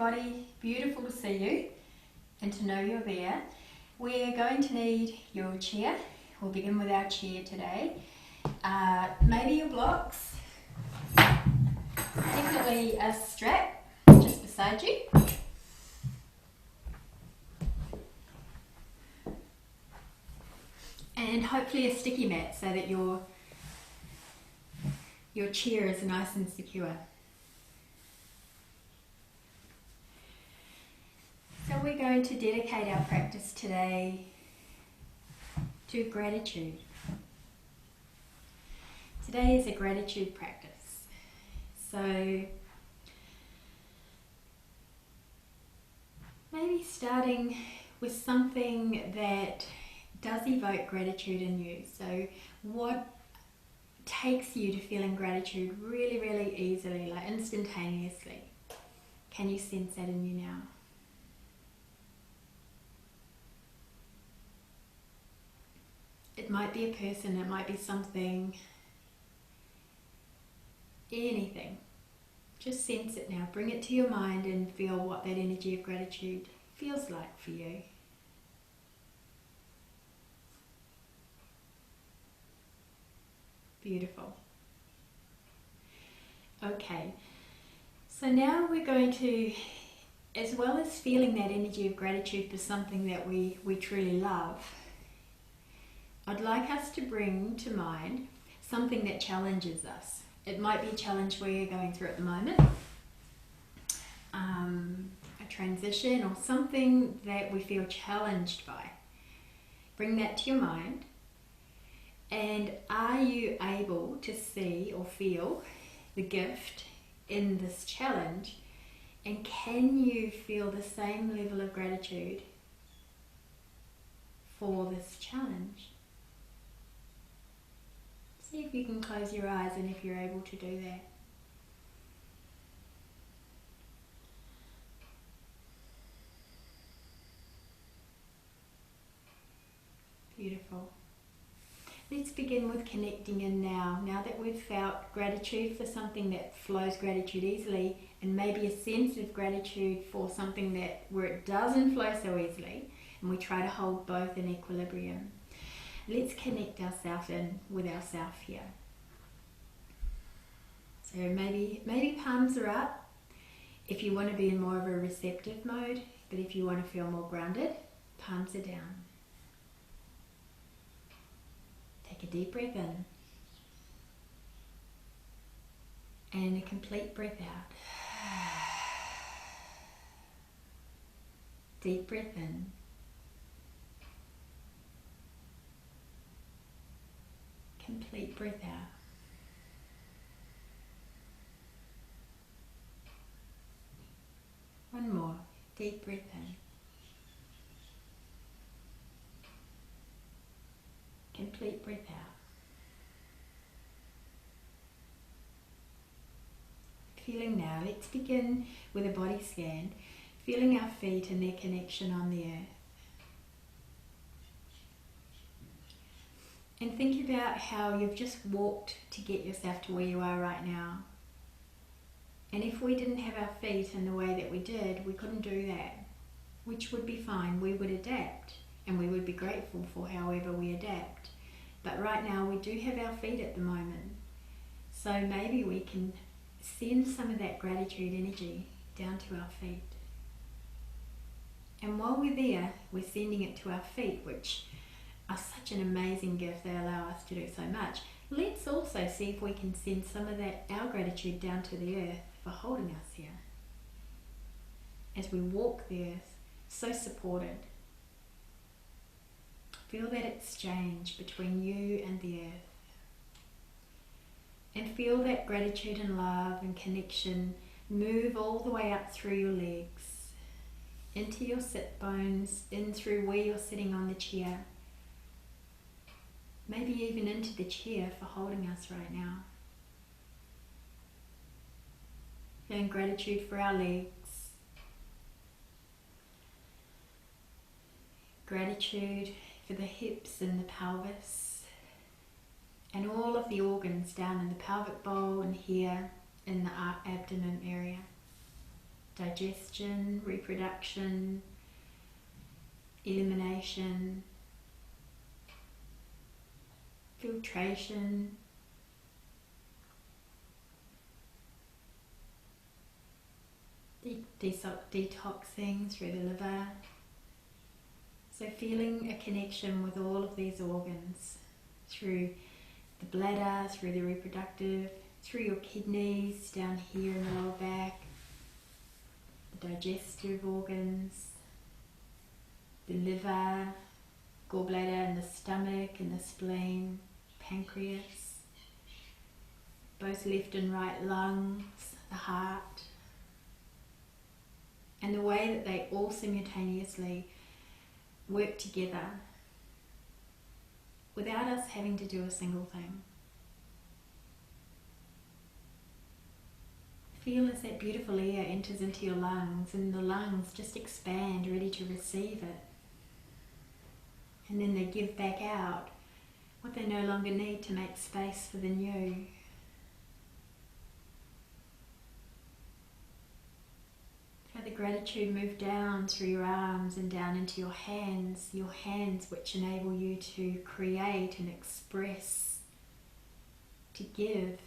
everybody. Beautiful to see you and to know you're there. We're going to need your chair. We'll begin with our chair today. Maybe your blocks. Definitely a strap just beside you. And hopefully a sticky mat so that your chair is nice and secure. So we're going to dedicate our practice today to gratitude. Today is a gratitude practice. So maybe starting with something that does evoke gratitude in you. So what takes you to feeling gratitude really, really easily, like instantaneously? Can you sense that in you now? It might be a person, it might be something, anything. Just sense it now. Bring it to your mind and feel what that energy of gratitude feels like for you. Beautiful. Okay, so now we're going to, as well as feeling that energy of gratitude for something that we truly love, I'd like us to bring to mind something that challenges us. It might be a challenge we're going through at the moment, a transition or something that we feel challenged by. Bring that to your mind. And are you able to see or feel the gift in this challenge? And can you feel the same level of gratitude for this challenge? See if you can close your eyes and if you're able to do that. Beautiful. Let's begin with connecting in now. Now that we've felt gratitude for something that flows gratitude easily, and maybe a sense of gratitude for something that where it doesn't flow so easily, and we try to hold both in equilibrium. Let's connect ourselves in with ourselves here. So maybe palms are up if you want to be in more of a receptive mode, but if you want to feel more grounded, palms are down. Take a deep breath in and a complete breath out. Deep breath in. Complete breath out. One more. Deep breath in. Complete breath out. Feeling now, let's begin with a body scan, feeling our feet and their connection on the earth. And think about how you've just walked to get yourself to where you are right now. And if we didn't have our feet in the way that we did, we couldn't do that, which would be fine. We would adapt, and we would be grateful for however we adapt. But right now we do have our feet at the moment. So maybe we can send some of that gratitude energy down to our feet. And while we're there, we're sending it to our feet, which are such an amazing gift. They allow us to do so much. Let's also see if we can send some of that, our gratitude, down to the earth for holding us here. As we walk the earth, so supported. Feel that exchange between you and the earth. And feel that gratitude and love and connection move all the way up through your legs, into your sit bones, in through where you're sitting on the chair. Maybe even into the chair for holding us right now. Feeling gratitude for our legs. Gratitude for the hips and the pelvis. And all of the organs down in the pelvic bowl and here in the abdomen area. digestion, reproduction, elimination, filtration, detoxing through the liver. So feeling a connection with all of these organs through the bladder, through the reproductive, through your kidneys, down here in the lower back, the digestive organs, the liver, gallbladder and the stomach and the spleen, pancreas, both left and right lungs, the heart, and the way that they all simultaneously work together without us having to do a single thing. Feel as that beautiful air enters into your lungs and the lungs just expand, ready to receive it. And then they give back out what they no longer need to make space for the new. Let the gratitude move down through your arms and down into your hands which enable you to create and express, to give,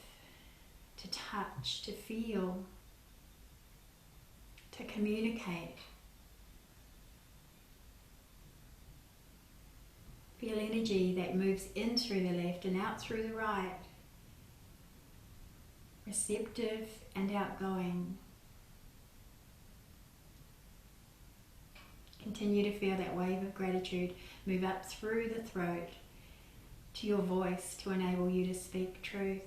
to touch, to feel, to communicate. Feel energy that moves in through the left and out through the right, receptive and outgoing. Continue to feel that wave of gratitude move up through the throat to your voice to enable you to speak truth,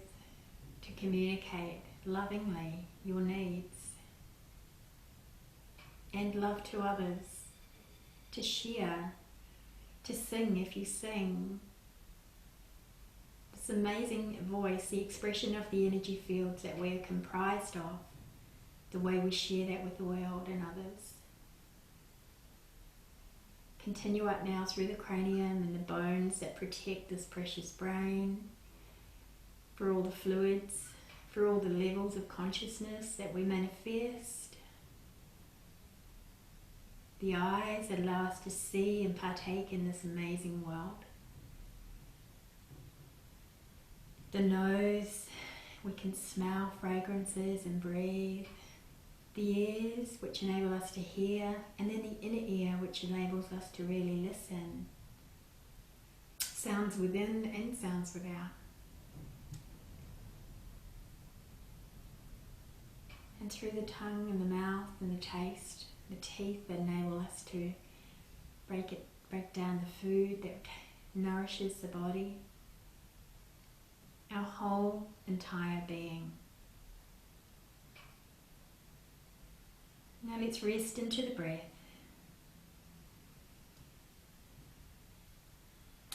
to communicate lovingly your needs and love to others, to share, to sing if you sing. This amazing voice, the expression of the energy fields that we're comprised of, the way we share that with the world and others. Continue up now through the cranium and the bones that protect this precious brain, for all the fluids, for all the levels of consciousness that we manifest. The eyes that allow us to see and partake in this amazing world. The nose, we can smell fragrances and breathe. The ears, which enable us to hear, and then the inner ear, which enables us to really listen. Sounds within and sounds without. And through the tongue and the mouth and the taste, the teeth that enable us to break down the food that nourishes the body. Our whole entire being. Now let's rest into the breath.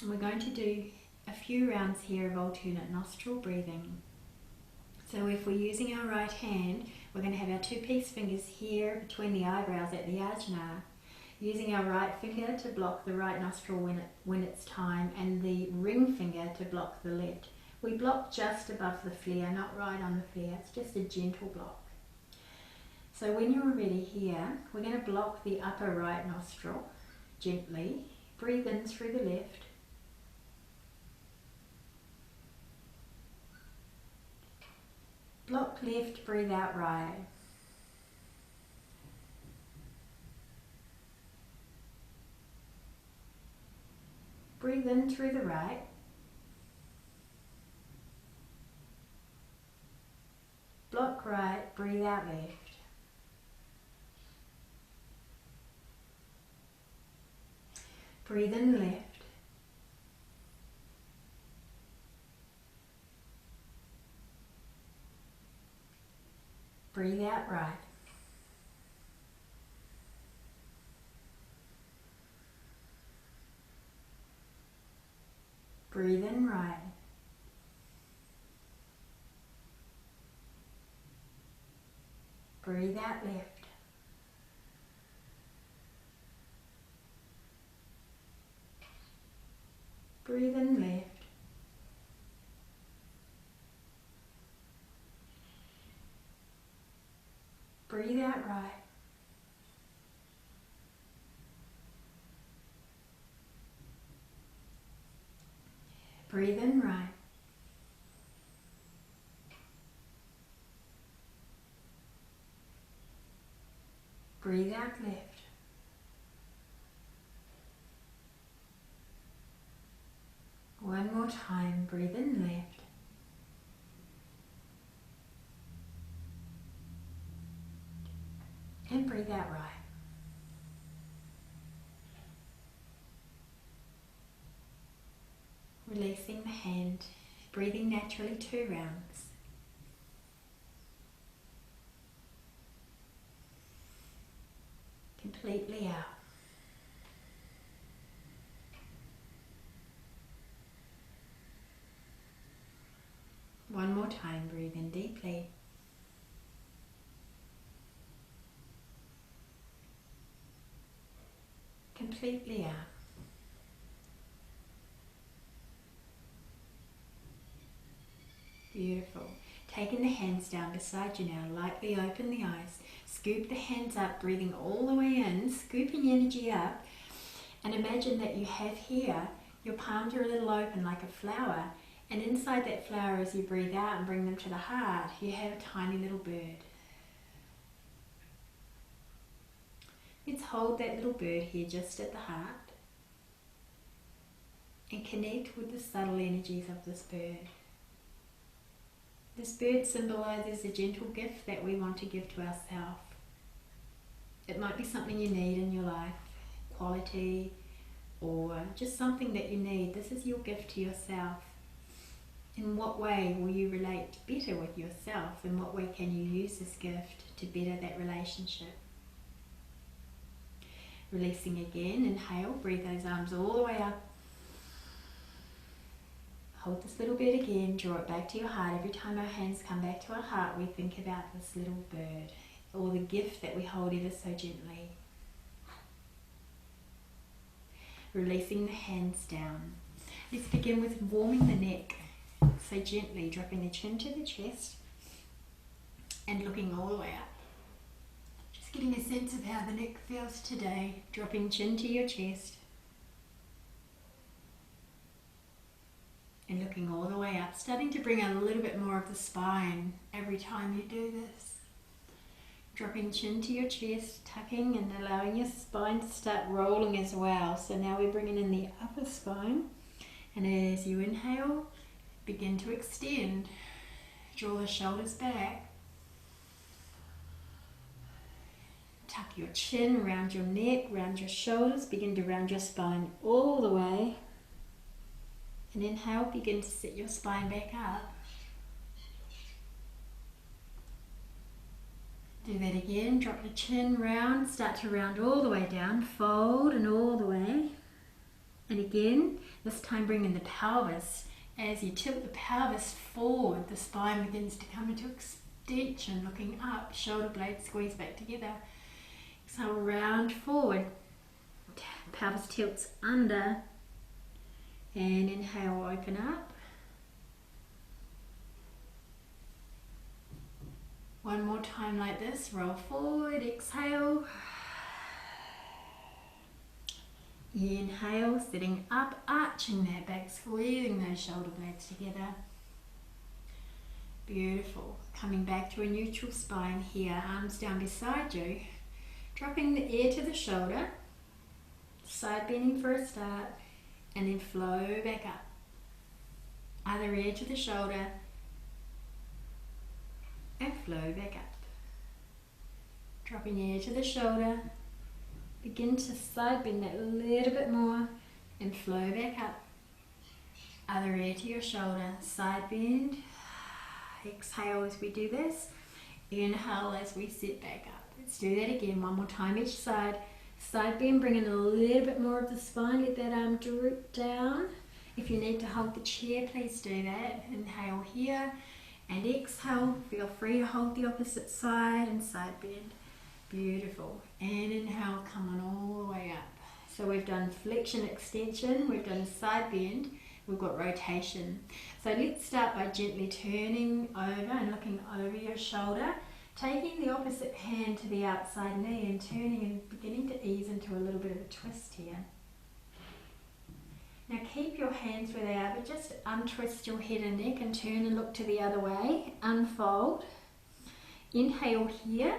And we're going to do a few rounds here of alternate nostril breathing. So if we're using our right hand, we're going to have our two peace fingers here between the eyebrows at the ajna, using our right finger to block the right nostril when it's time, and the ring finger to block the left. We block just above the flare, not right on the flare. It's just a gentle block. So when you're ready here, we're going to block the upper right nostril gently. Breathe in through the left. Block left, breathe out right. Breathe in through the right. Block right, breathe out left. Breathe in left. Breathe out right. Breathe in right. Breathe out left. Breathe in left. Breathe out right. Breathe in right. Breathe out left. One more time, breathe in left. And breathe out right. Releasing the hand, breathing naturally 2 rounds. Completely out. One more time, breathe in deeply. Completely out. Beautiful. Taking the hands down beside you now, lightly open the eyes. Scoop the hands up, breathing all the way in, scooping energy up. And imagine that you have here, your palms are a little open like a flower. And inside that flower, as you breathe out and bring them to the heart, you have a tiny little bird. Let's hold that little bird here just at the heart and connect with the subtle energies of this bird. This bird symbolises a gentle gift that we want to give to ourselves. It might be something you need in your life, quality, or just something that you need. This is your gift to yourself. In what way will you relate better with yourself? In what way can you use this gift to better that relationship? Releasing again, inhale, breathe those arms all the way up. Hold this little bit again, draw it back to your heart. Every time our hands come back to our heart, we think about this little bird or the gift that we hold ever so gently. Releasing the hands down. Let's begin with warming the neck. So gently dropping the chin to the chest and looking all the way up. Just getting a sense of how the neck feels today. Dropping chin to your chest. And looking all the way up, starting to bring a little bit more of the spine every time you do this. Dropping chin to your chest, tucking and allowing your spine to start rolling as well. So now we're bringing in the upper spine. And as you inhale, begin to extend. Draw the shoulders back. Tuck your chin around your neck, round your shoulders. Begin to round your spine all the way. And inhale, begin to sit your spine back up. Do that again, drop the chin round, start to round all the way down, fold and all the way. And again, this time bring in the pelvis. As you tilt the pelvis forward, the spine begins to come into extension, looking up, shoulder blades squeeze back together. Exhale, round forward, pelvis tilts under. And inhale, open up. One more time like this, roll forward, exhale. Inhale, sitting up, arching that back, squeezing those shoulder blades together. Beautiful. Coming back to a neutral spine here, arms down beside you. Dropping the ear to the shoulder, side bending for a start. And then flow back up. Other ear to the shoulder. And flow back up. Dropping ear to the shoulder. Begin to side bend that a little bit more. And flow back up. Other ear to your shoulder. Side bend. Exhale as we do this. Inhale as we sit back up. Let's do that again. One more time each side. Side bend, bring in a little bit more of the spine, let that arm droop down. If you need to hold the chair, please do that. Inhale here and exhale. Feel free to hold the opposite side and side bend. Beautiful. And inhale, come on all the way up. So we've done flexion, extension, we've done side bend, we've got rotation. So let's start by gently turning over and looking over your shoulder. Taking the opposite hand to the outside knee and turning and beginning to ease into a little bit of a twist here. Now keep your hands where they are, but just untwist your head and neck and turn and look to the other way. Unfold. Inhale here.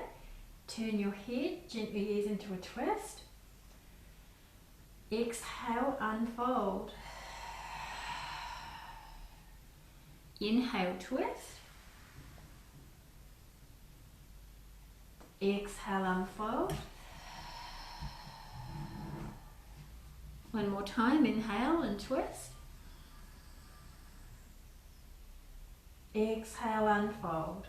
Turn your head, gently ease into a twist. Exhale, unfold. Inhale, twist. Exhale, unfold. One more time, inhale and twist. Exhale, unfold.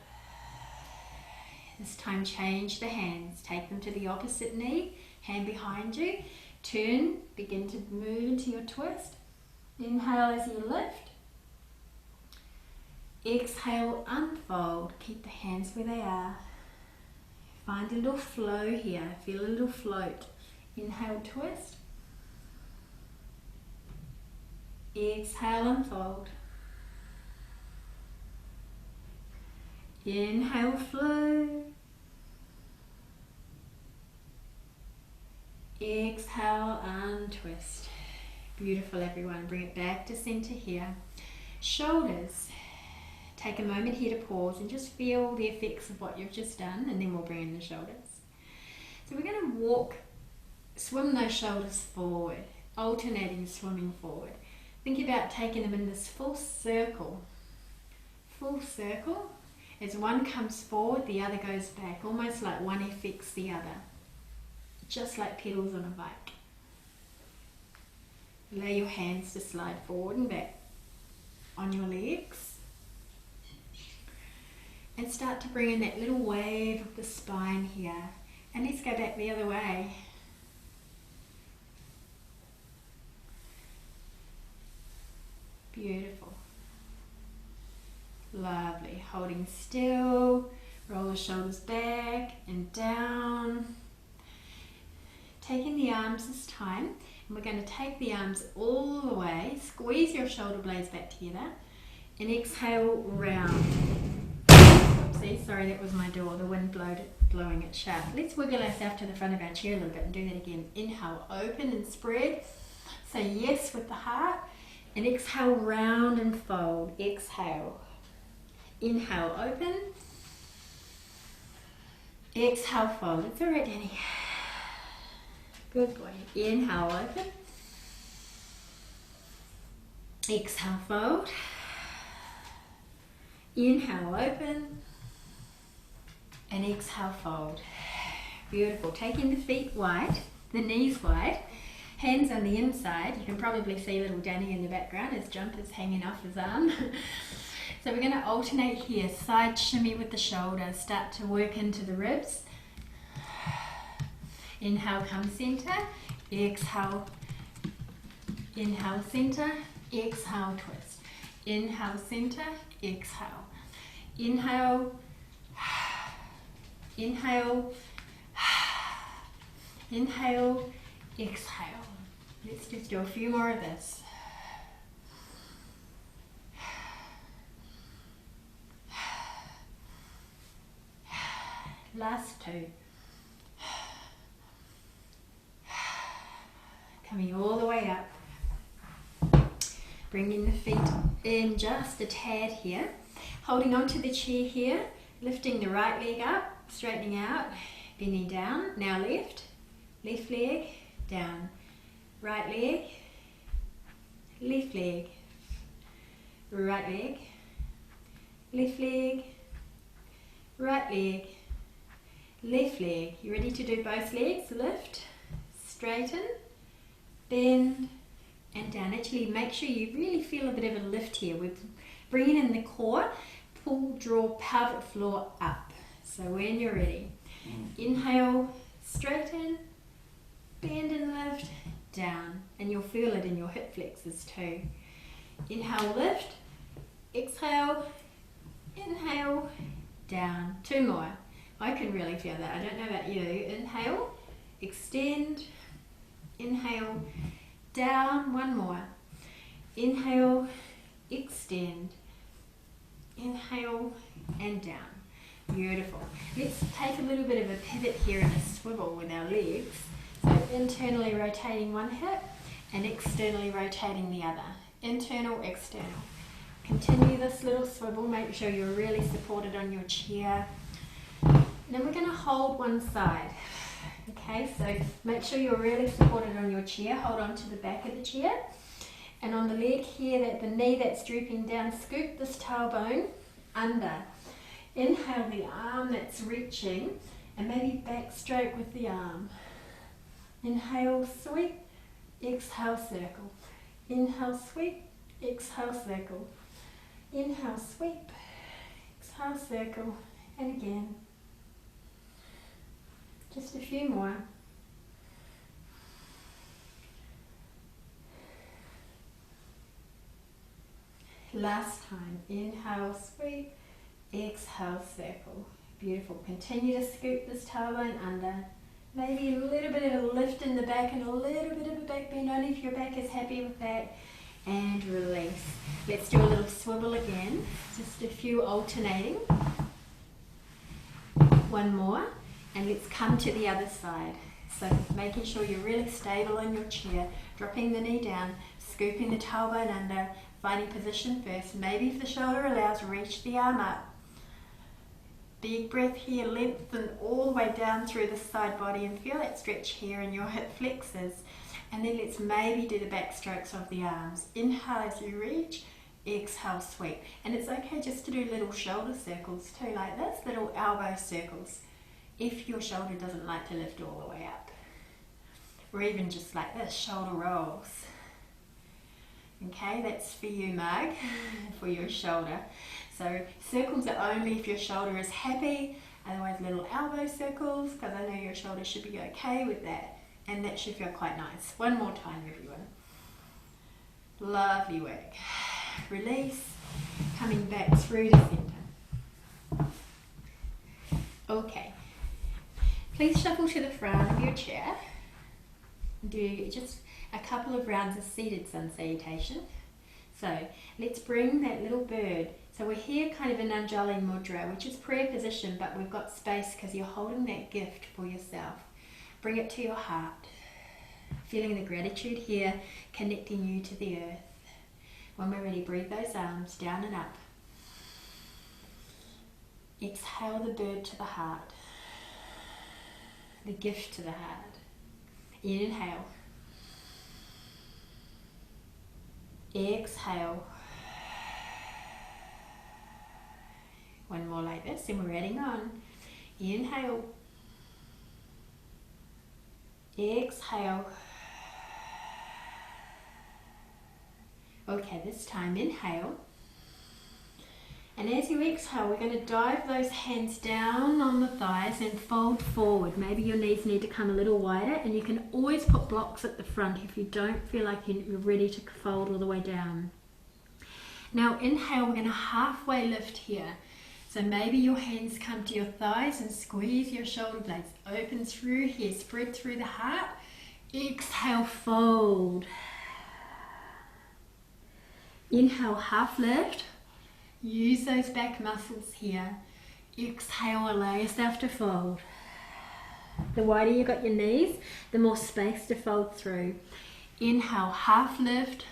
This time change the hands. Take them to the opposite knee, hand behind you. Turn, begin to move into your twist. Inhale as you lift. Exhale, unfold. Keep the hands where they are. Find a little flow here. Feel a little float. Inhale, twist. Exhale, unfold. Inhale, flow. Exhale, untwist. Beautiful, everyone. Bring it back to center here. Shoulders. Take a moment here to pause and just feel the effects of what you've just done, and then we'll bring in the shoulders. So we're going to walk, swim those shoulders forward, alternating swimming forward. Think about taking them in this full circle. Full circle. As one comes forward, the other goes back, almost like one affects the other. Just like pedals on a bike. Allow your hands to slide forward and back on your legs. And start to bring in that little wave of the spine here. And let's go back the other way. Beautiful. Lovely. Holding still. Roll the shoulders back and down. Taking the arms this time. And we're going to take the arms all the way. Squeeze your shoulder blades back together. And exhale, round. Oopsie, sorry, that was my door. The wind blowing it shut. Let's wiggle ourselves to the front of our chair a little bit and do that again. Inhale, open and spread. Say yes with the heart. And exhale, round and fold. Exhale. Inhale, open. Exhale, fold. It's all right, Danny. Good boy. Inhale, open. Exhale, fold. Inhale, open. And exhale, fold. Beautiful. Taking the feet wide, the knees wide, hands on the inside. You can probably see little Danny in the background. His jumper's hanging off his arm. So we're going to alternate here. Side shimmy with the shoulders. Start to work into the ribs. Inhale, come center. Exhale. Inhale, center. Exhale, twist. Inhale, center. Exhale. Inhale. Inhale. Inhale. Exhale. Let's just do a few more of this. Last two. Coming all the way up. Bringing the feet in just a tad here. Holding onto the chair here. Lifting the right leg up. Straightening out. Bending down. Now left. Left leg. Down. Right leg. Left leg. Right leg. Left leg. Right leg. Left leg. You ready to do both legs? Lift. Straighten. Bend. And down. Actually, make sure you really feel a bit of a lift here. We're bringing in the core. Pull, draw, pelvic floor up. So when you're ready, inhale, straighten, bend and lift, down. And you'll feel it in your hip flexors too. Inhale, lift, exhale, inhale, down. Two more. I can really feel that. I don't know about you. Inhale, extend, inhale, down. One more. Inhale, extend, inhale, and down. Beautiful. Let's take a little bit of a pivot here and a swivel with our legs. So internally rotating one hip and externally rotating the other. Internal, external. Continue this little swivel. Make sure you're really supported on your chair. Then we're going to hold one side. Okay, so make sure you're really supported on your chair. Hold on to the back of the chair. And on the leg here, that the knee that's drooping down, scoop this tailbone under. Inhale the arm that's reaching and maybe backstroke with the arm. Inhale, sweep, exhale, circle. Inhale, sweep, exhale, circle. Inhale, sweep, exhale, circle, and again. Just a few more. Last time. Inhale, sweep, exhale, circle. Beautiful. Continue to scoop this tailbone under. Maybe a little bit of a lift in the back and a little bit of a back bend, only if your back is happy with that. And release. Let's do a little swivel again. Just a few alternating. One more. And let's come to the other side. So making sure you're really stable on your chair. Dropping the knee down. Scooping the tailbone under. Finding position first. Maybe if the shoulder allows, reach the arm up. Big breath here, lengthen all the way down through the side body and feel that stretch here in your hip flexors. And then let's maybe do the back strokes of the arms. Inhale as you reach, exhale, sweep. And it's okay just to do little shoulder circles too, like this, little elbow circles, if your shoulder doesn't like to lift all the way up. Or even just like this, shoulder rolls. Okay, that's for you, Mug, for your shoulder. So circles are only if your shoulder is happy, otherwise little elbow circles, because I know your shoulder should be okay with that. And that should feel quite nice. One more time, everyone. Lovely work. Release, coming back through to center. Okay. Please shuffle to the front of your chair. Do just a couple of rounds of seated sun salutation. So let's bring that little bird. So we're here kind of in Anjali Mudra, which is prayer position, but we've got space because you're holding that gift for yourself. Bring it to your heart. Feeling the gratitude here, connecting you to the earth. When we're ready, breathe those arms down and up. Exhale the bird to the heart. The gift to the heart. Inhale. Exhale. One more like this, and we're adding on. Inhale. Exhale. Okay, this time inhale. And as you exhale, we're going to dive those hands down on the thighs and fold forward. Maybe your knees need to come a little wider, and you can always put blocks at the front if you don't feel like you're ready to fold all the way down. Now inhale, we're going to halfway lift here. So maybe your hands come to your thighs and squeeze your shoulder blades. Open through here, spread through the heart. Exhale, fold. Inhale, half lift. Use those back muscles here. Exhale, allow yourself to fold. The wider you got your knees, the more space to fold through. Inhale, half lift.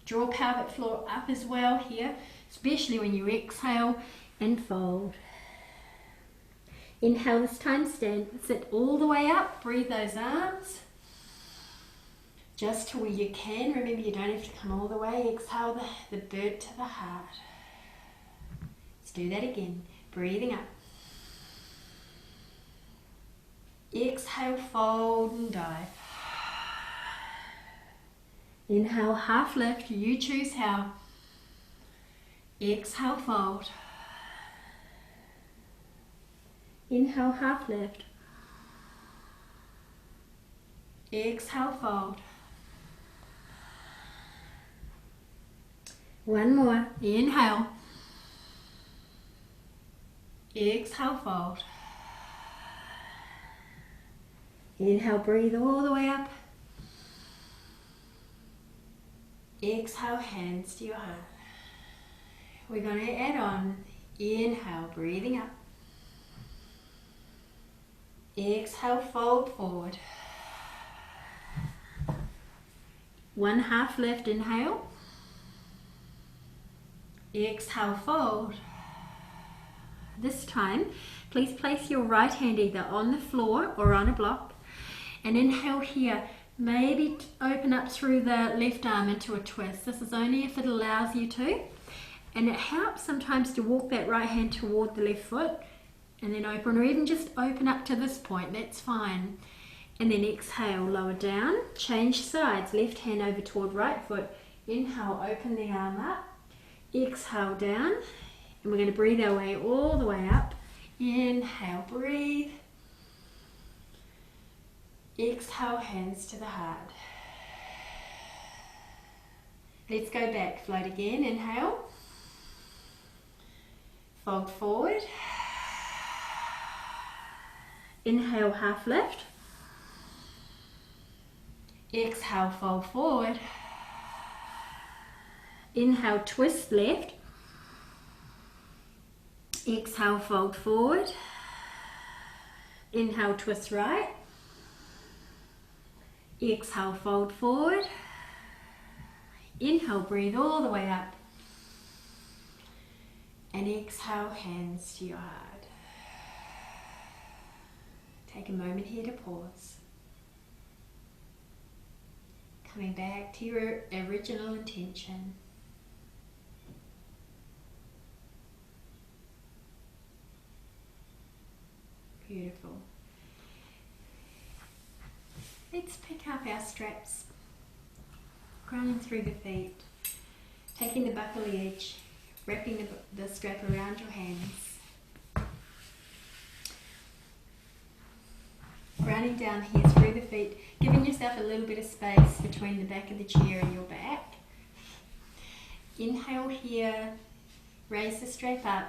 Draw pelvic floor up as well here, especially when you exhale, and fold. Inhale this time, stand, sit all the way up, breathe those arms. Just to where you can, remember you don't have to come all the way. Exhale the bird to the heart. Let's do that again, breathing up. Exhale, fold and dive. Inhale, half lift, you choose how. Exhale, fold. Inhale, half lift. Exhale, fold. One more. Inhale. Exhale, fold. Inhale, breathe all the way up. Exhale, hands to your heart. We're going to add on. Inhale, breathing up. Exhale, fold forward. One half lift, inhale. Exhale, fold. This time, please place your right hand either on the floor or on a block. And inhale here. Maybe open up through the left arm into a twist. This is only if it allows you to. And it helps sometimes to walk that right hand toward the left foot and then open, or even just open up to this point, that's fine. And then exhale, lower down, change sides, left hand over toward right foot. Inhale, open the arm up. Exhale, down. And we're going to breathe our way all the way up. Inhale, breathe. Exhale, hands to the heart. Let's go back, float again, inhale. Fold forward. Inhale, half lift. Exhale, fold forward. Inhale, twist left. Exhale, fold forward. Inhale, twist right. Exhale, fold forward. Inhale, breathe all the way up. And exhale, hands to your heart. Take a moment here to pause. Coming back to your original intention. Beautiful. Let's pick up our straps. Grounding through the feet. Taking the buckle edge. Wrapping the strap around your hands. Grounding down here through the feet. Giving yourself a little bit of space between the back of the chair and your back. Inhale here. Raise the strap up.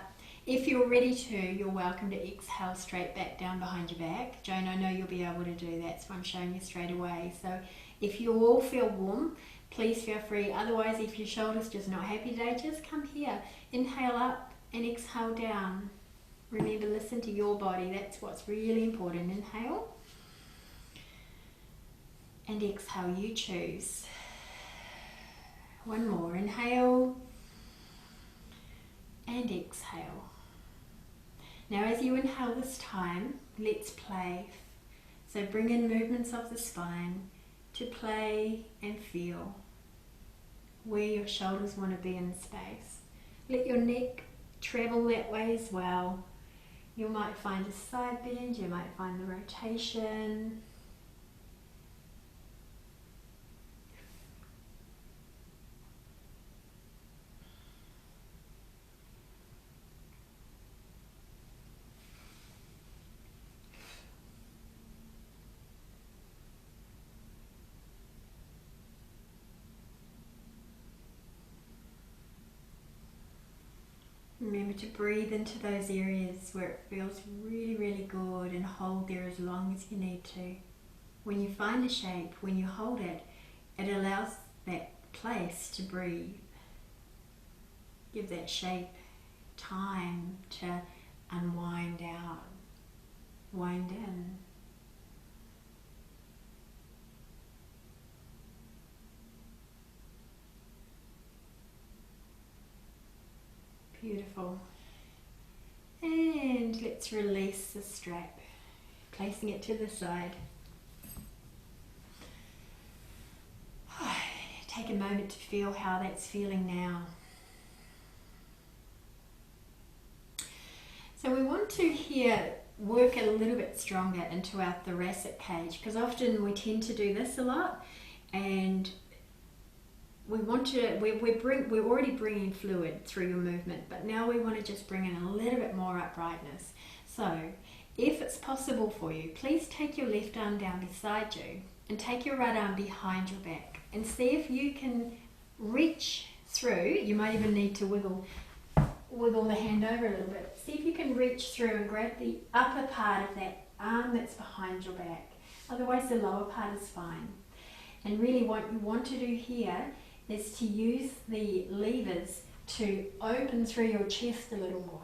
If you're ready to, you're welcome to exhale straight back down behind your back. Joan, I know you'll be able to do that, so I'm showing you straight away. So if you all feel warm, please feel free. Otherwise, if your shoulder's just not happy today, just come here. Inhale up and exhale down. Remember, listen to your body. That's what's really important. Inhale. And exhale, you choose. One more. Inhale. And exhale. Now as you inhale this time, let's play. So bring in movements of the spine to play and feel where your shoulders want to be in space. Let your neck travel that way as well. You might find a side bend, you might find the rotation. Remember to breathe into those areas where it feels really, really good and hold there as long as you need to. When you find a shape, when you hold it, it allows that place to breathe. Give that shape time to unwind out, wind in. Beautiful. And let's release the strap, placing it to the side. Take a moment to feel how that's feeling now. So we want to here work a little bit stronger into our thoracic cage, because often we tend to do this a lot, and we want to, we're already bringing fluid through your movement, but now we want to just bring in a little bit more uprightness. So if it's possible for you, please take your left arm down beside you and take your right arm behind your back and see if you can reach through. You might even need to wiggle the hand over a little bit. See if you can reach through and grab the upper part of that arm that's behind your back. Otherwise the lower part is fine. And really what you want to do here is to use the levers to open through your chest a little more.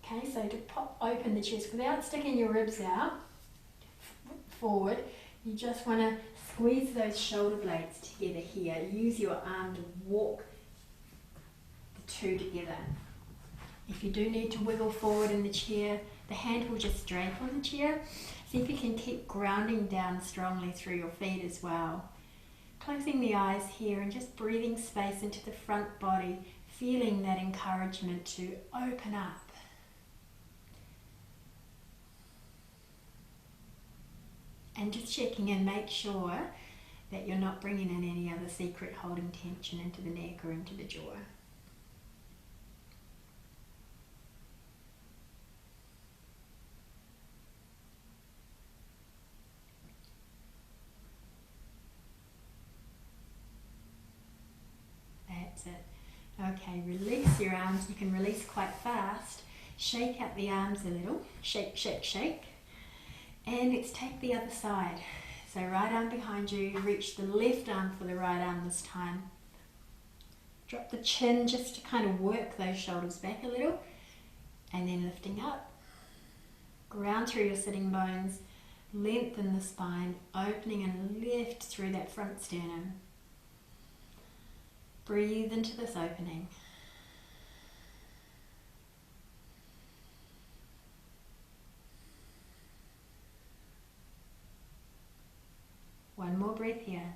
Okay, so to pop open the chest without sticking your ribs out, forward, you just want to squeeze those shoulder blades together here. Use your arm to walk the two together. If you do need to wiggle forward in the chair, the hand will just drape on the chair. See if you can keep grounding down strongly through your feet as well. Closing the eyes here and just breathing space into the front body, feeling that encouragement to open up. And just checking in, make sure that you're not bringing in any other secret holding tension into the neck or into the jaw. That's it. Okay, release your arms. You can release quite fast. Shake out the arms a little. Shake, shake, shake. And let's take the other side. So right arm behind you, reach the left arm for the right arm this time. Drop the chin just to kind of work those shoulders back a little. And then lifting up. Ground through your sitting bones. Lengthen the spine, opening and lift through that front sternum. Breathe into this opening. One more breath here.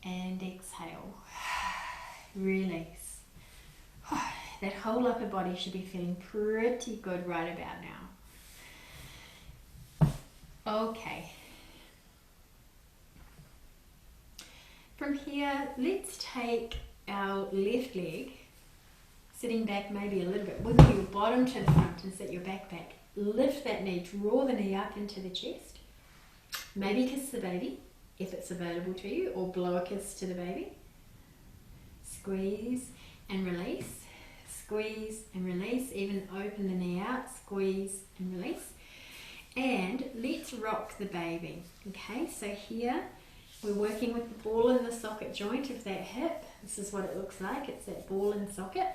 And exhale. Release. That whole upper body should be feeling pretty good right about now. Okay. From here, let's take our left leg, sitting back maybe a little bit, wiggle your bottom to the front and sit your back back. Lift that knee, draw the knee up into the chest. Maybe kiss the baby, if it's available to you, or blow a kiss to the baby. Squeeze and release. Squeeze and release. Even open the knee out. Squeeze and release. And let's rock the baby. Okay, so here we're working with the ball in the socket joint of that hip. This is what it looks like. It's that ball and socket.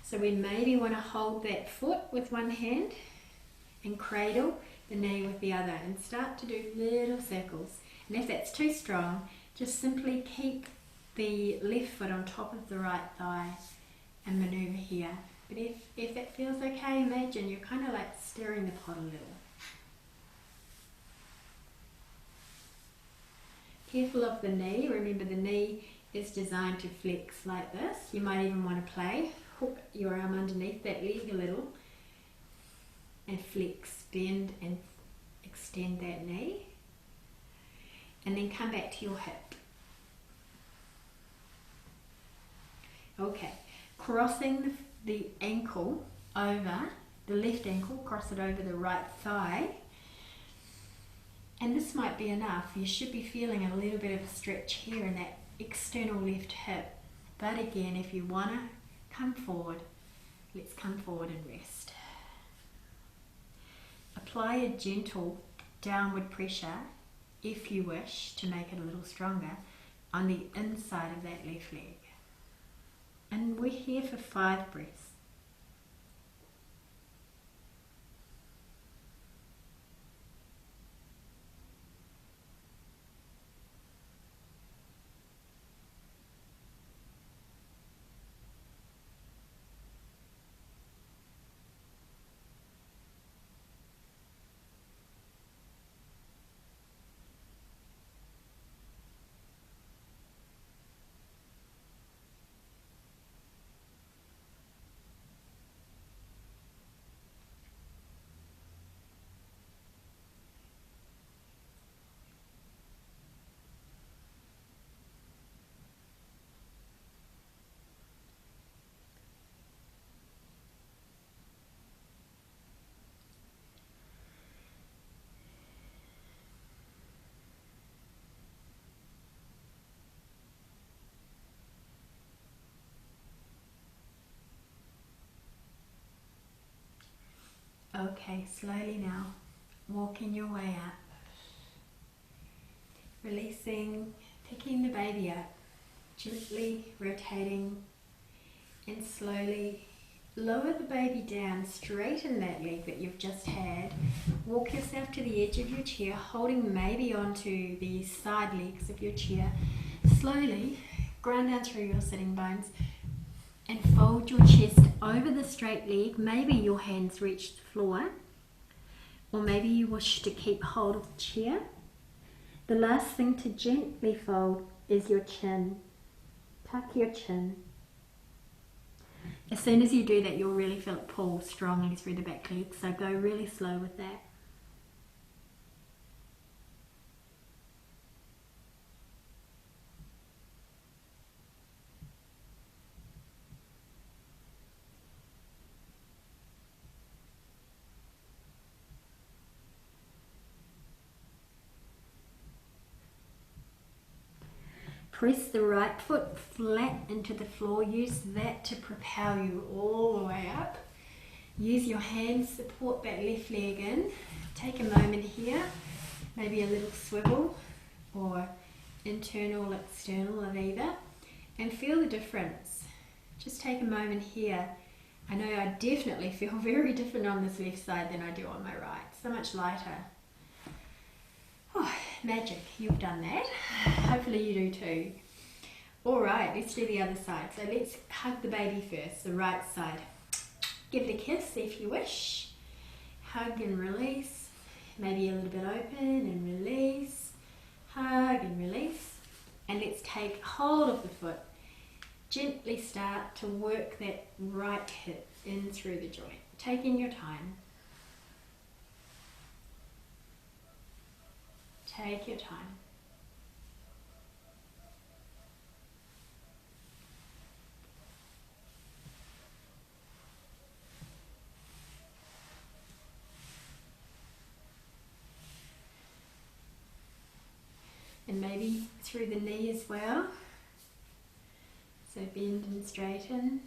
So we maybe want to hold that foot with one hand and cradle the knee with the other and start to do little circles. And if that's too strong, just simply keep the left foot on top of the right thigh and maneuver here. But if that feels okay, imagine you're kind of like stirring the pot a little. Careful of the knee. Remember, the knee is designed to flex like this. You might even want to play. Hook your arm underneath that leg a little and flex, bend and extend that knee. And then come back to your hip. Okay, crossing the ankle over, the left ankle, cross it over the right thigh. And this might be enough. You should be feeling a little bit of a stretch here in that external left hip. But again, if you want to come forward, let's come forward and rest. Apply a gentle downward pressure, if you wish to make it a little stronger, on the inside of that left leg. And we're here for 5 breaths. Okay, slowly now, walking your way up, releasing, picking the baby up, gently rotating and slowly lower the baby down, straighten that leg that you've just had, walk yourself to the edge of your chair, holding maybe onto the side legs of your chair. Slowly ground down through your sitting bones and fold your chest over the straight leg. Maybe your hands reach the floor, or maybe you wish to keep hold of the chair. The last thing to gently fold is your chin. Tuck your chin. As soon as you do that, you'll really feel it pull strongly through the back leg, so go really slow with that. Press the right foot flat into the floor. Use that to propel you all the way up. Use your hands, support that left leg in. Take a moment here, maybe a little swivel or internal, external of either, and feel the difference. Just take a moment here. I know I definitely feel very different on this left side than I do on my right. So much lighter. Oh, magic, you've done that. Hopefully you do too. Alright, let's do the other side. So let's hug the baby first, the right side. Give it a kiss if you wish. Hug and release. Maybe a little bit open and release. Hug and release. And let's take hold of the foot. Gently start to work that right hip in through the joint. Taking your time. Take your time. And maybe through the knee as well. So bend and straighten.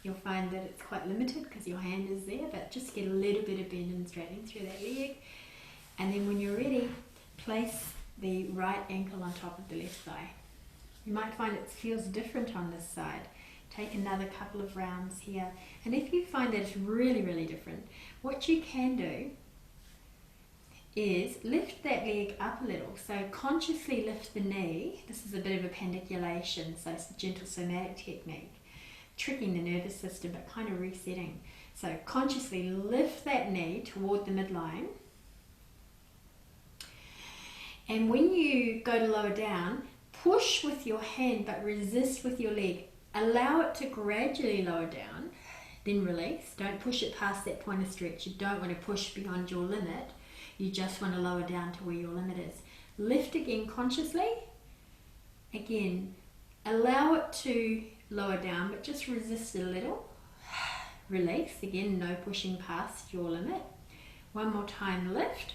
You'll find that it's quite limited because your hand is there, but just get a little bit of bend and straightening through that leg. And then when you're ready, place the right ankle on top of the left thigh. You might find it feels different on this side. Take another couple of rounds here. And if you find that it's really, really different, what you can do is lift that leg up a little. So consciously lift the knee. This is a bit of a pandiculation, so it's a gentle somatic technique. Tricking the nervous system, but kind of resetting. So consciously lift that knee toward the midline. And when you go to lower down, push with your hand but resist with your leg. Allow it to gradually lower down, then release. Don't push it past that point of stretch. You don't want to push beyond your limit. You just want to lower down to where your limit is. Lift again consciously. Again, allow it to lower down, but just resist a little. Release. Again, no pushing past your limit. One more time, lift.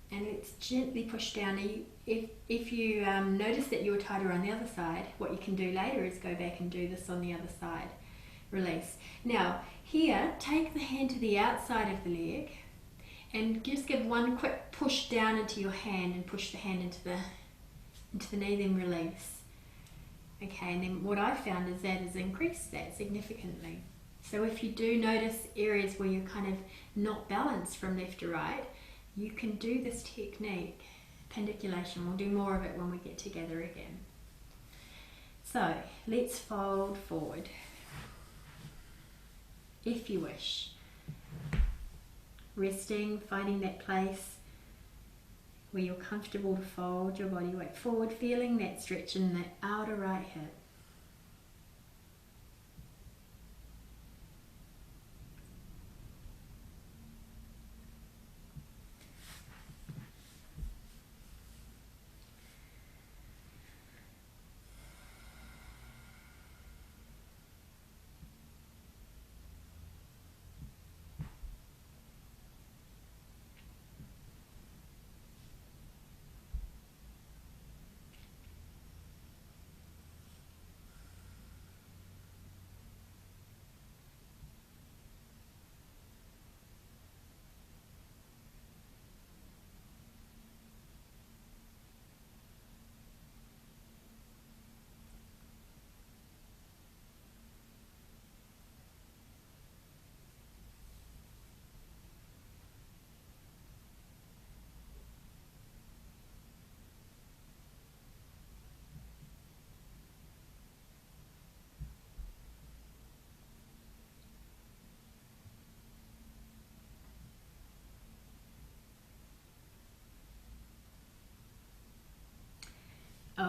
And let's gently push down. If you notice that you're tighter on the other side, what you can do later is go back and do this on the other side. Release. Now, here, take the hand to the outside of the leg and just give one quick push down into your hand and push the hand into the knee, then release. Okay, and then what I found is that has increased that significantly. So if you do notice areas where you're kind of not balanced from left to right, you can do this technique, pandiculation. We'll do more of it when we get together again. So let's fold forward, if you wish. Resting, finding that place where you're comfortable to fold your body weight forward, feeling that stretch in the outer right hip.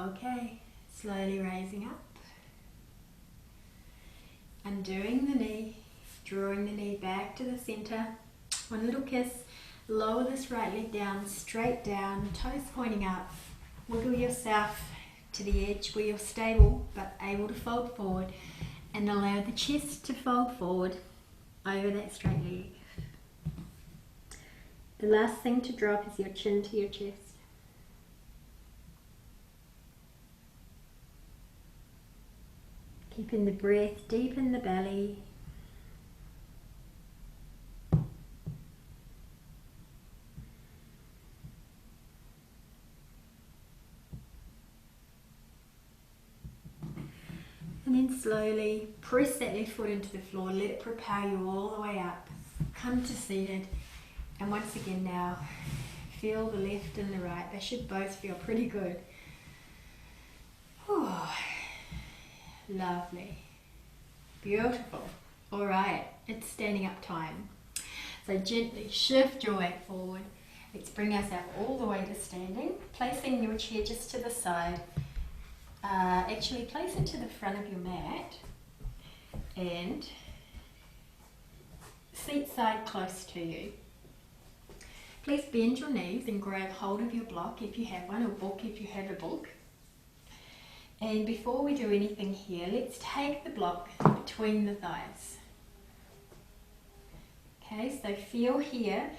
Okay, slowly raising up. Undoing the knee, drawing the knee back to the center. One little kiss. Lower this right leg down, straight down, toes pointing up. Wiggle yourself to the edge where you're stable but able to fold forward, and allow the chest to fold forward over that straight leg. The last thing to drop is your chin to your chest. Keeping the breath deep in the belly. And then slowly press that left foot into the floor, let it propel you all the way up. Come to seated. And once again now, feel the left and the right. They should both feel pretty good. Oh, lovely. Beautiful. All right, it's standing up time. So gently shift your weight forward. Let's bring ourselves all the way to standing. Placing your chair just to the side. Actually place it to the front of your mat and seat side close to you. Please bend your knees and grab hold of your block if you have one, or book if you have a book. And before we do anything here, let's take the block between the thighs. Okay, so feel here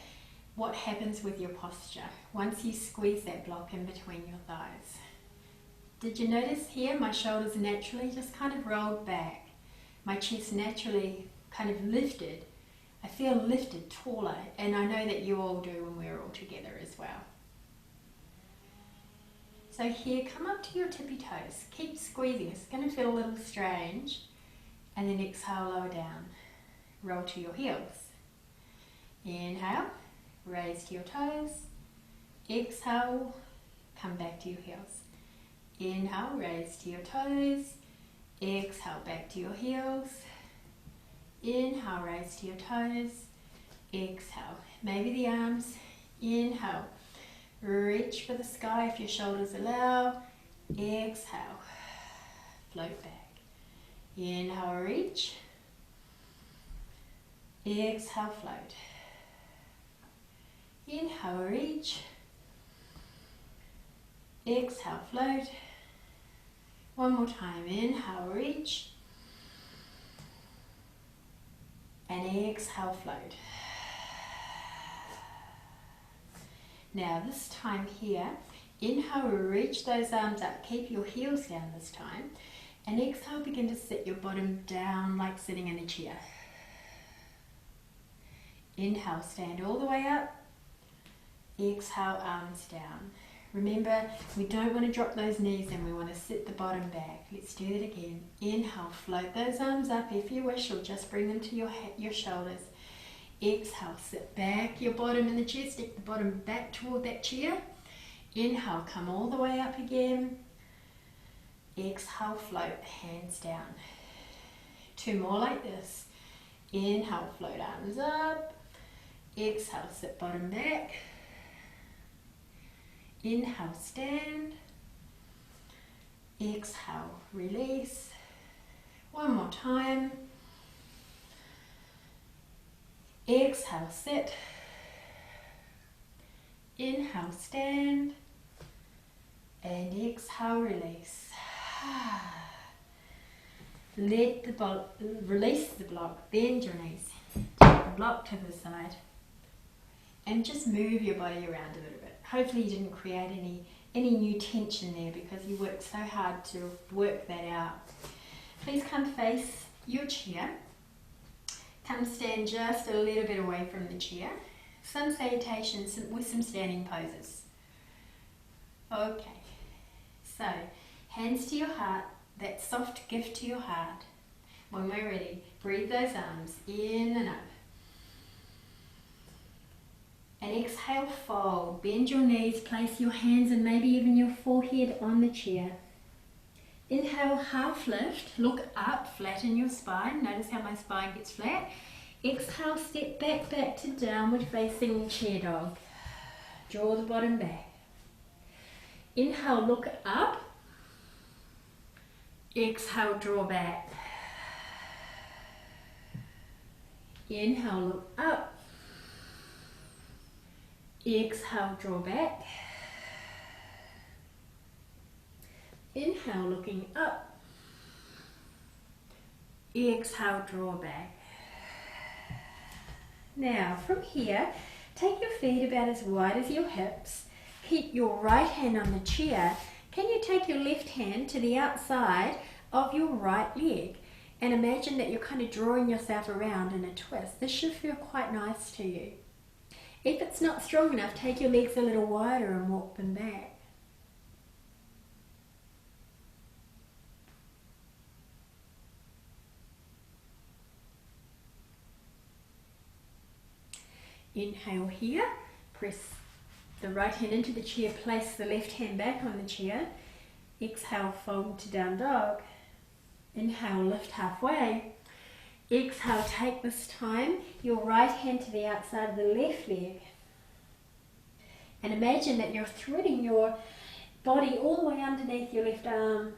what happens with your posture once you squeeze that block in between your thighs. Did you notice here my shoulders naturally just kind of rolled back? My chest naturally kind of lifted. I feel lifted, taller, and I know that you all do when we're all together as well. So here, come up to your tippy toes. Keep squeezing. It's going to feel a little strange. And then exhale, lower down. Roll to your heels. Inhale, raise to your toes. Exhale, come back to your heels. Inhale, raise to your toes. Exhale, back to your heels. Inhale, raise to your toes. Exhale, maybe the arms. Inhale, reach for the sky if your shoulders allow. Exhale, float back. Inhale, reach. Exhale, float. Inhale, reach. Exhale, float. One more time. Inhale, reach. And exhale, float. Now this time here, inhale, reach those arms up. Keep your heels down this time. And exhale, begin to sit your bottom down like sitting in a chair. Inhale, stand all the way up. Exhale, arms down. Remember, we don't want to drop those knees and we want to sit the bottom back. Let's do that again. Inhale, float those arms up if you wish, or just bring them to your shoulders. Exhale, sit back your bottom in the chair, stick the bottom back toward that chair. Inhale, come all the way up again. Exhale, float, hands down. Two more like this. Inhale, float arms up. Exhale, sit bottom back. Inhale, stand. Exhale, release. One more time. Exhale, sit. Inhale, stand. And exhale, release. Let the block, release the block, bend your knees. Take the block to the side. And just move your body around a little bit. Hopefully you didn't create any new tension there because you worked so hard to work that out. Please come face your chair. Come stand just a little bit away from the chair. Some salutations with some standing poses. Okay, so hands to your heart, that soft gift to your heart. When we're ready, breathe those arms in and up. And exhale, fold. Bend your knees, place your hands and maybe even your forehead on the chair. Inhale, half lift, look up, flatten your spine. Notice how my spine gets flat. Exhale, step back to downward facing chair dog. Draw the bottom back. Inhale, look up. Exhale, draw back. Inhale, look up. Exhale, draw back. Inhale, looking up. Exhale, draw back. Now, from here, take your feet about as wide as your hips. Keep your right hand on the chair. Can you take your left hand to the outside of your right leg? And imagine that you're kind of drawing yourself around in a twist. This should feel quite nice to you. If it's not strong enough, take your legs a little wider and walk them back. Inhale here, press the right hand into the chair, place the left hand back on the chair. Exhale, fold to down dog. Inhale, lift halfway. Exhale, take this time your right hand to the outside of the left leg. And imagine that you're threading your body all the way underneath your left arm.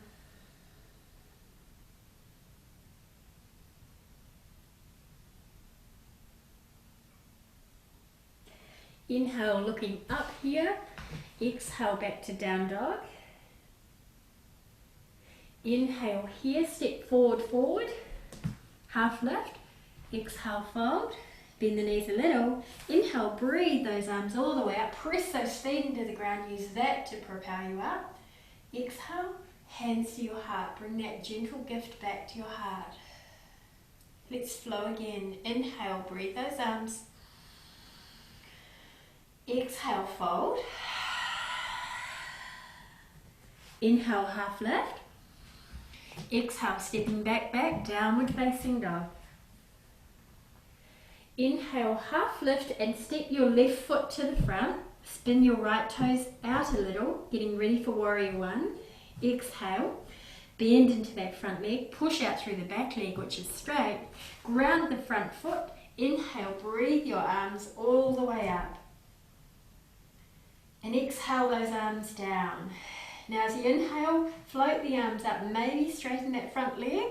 Inhale, looking up here. Exhale, back to down dog. Inhale here, step forward, half lift. Exhale, fold, bend the knees a little. Inhale, breathe those arms all the way up. Press those feet into the ground, use that to propel you up. Exhale, hands to your heart. Bring that gentle gift back to your heart. Let's flow again. Inhale, breathe those arms. Exhale, fold. Inhale, half lift. Exhale, stepping back, downward facing dog. Inhale, half lift and step your left foot to the front. Spin your right toes out a little, getting ready for warrior one. Exhale, bend into that front leg, push out through the back leg, which is straight. Ground the front foot. Inhale, breathe your arms all the way up. And exhale those arms down. Now as you inhale, float the arms up, maybe straighten that front leg.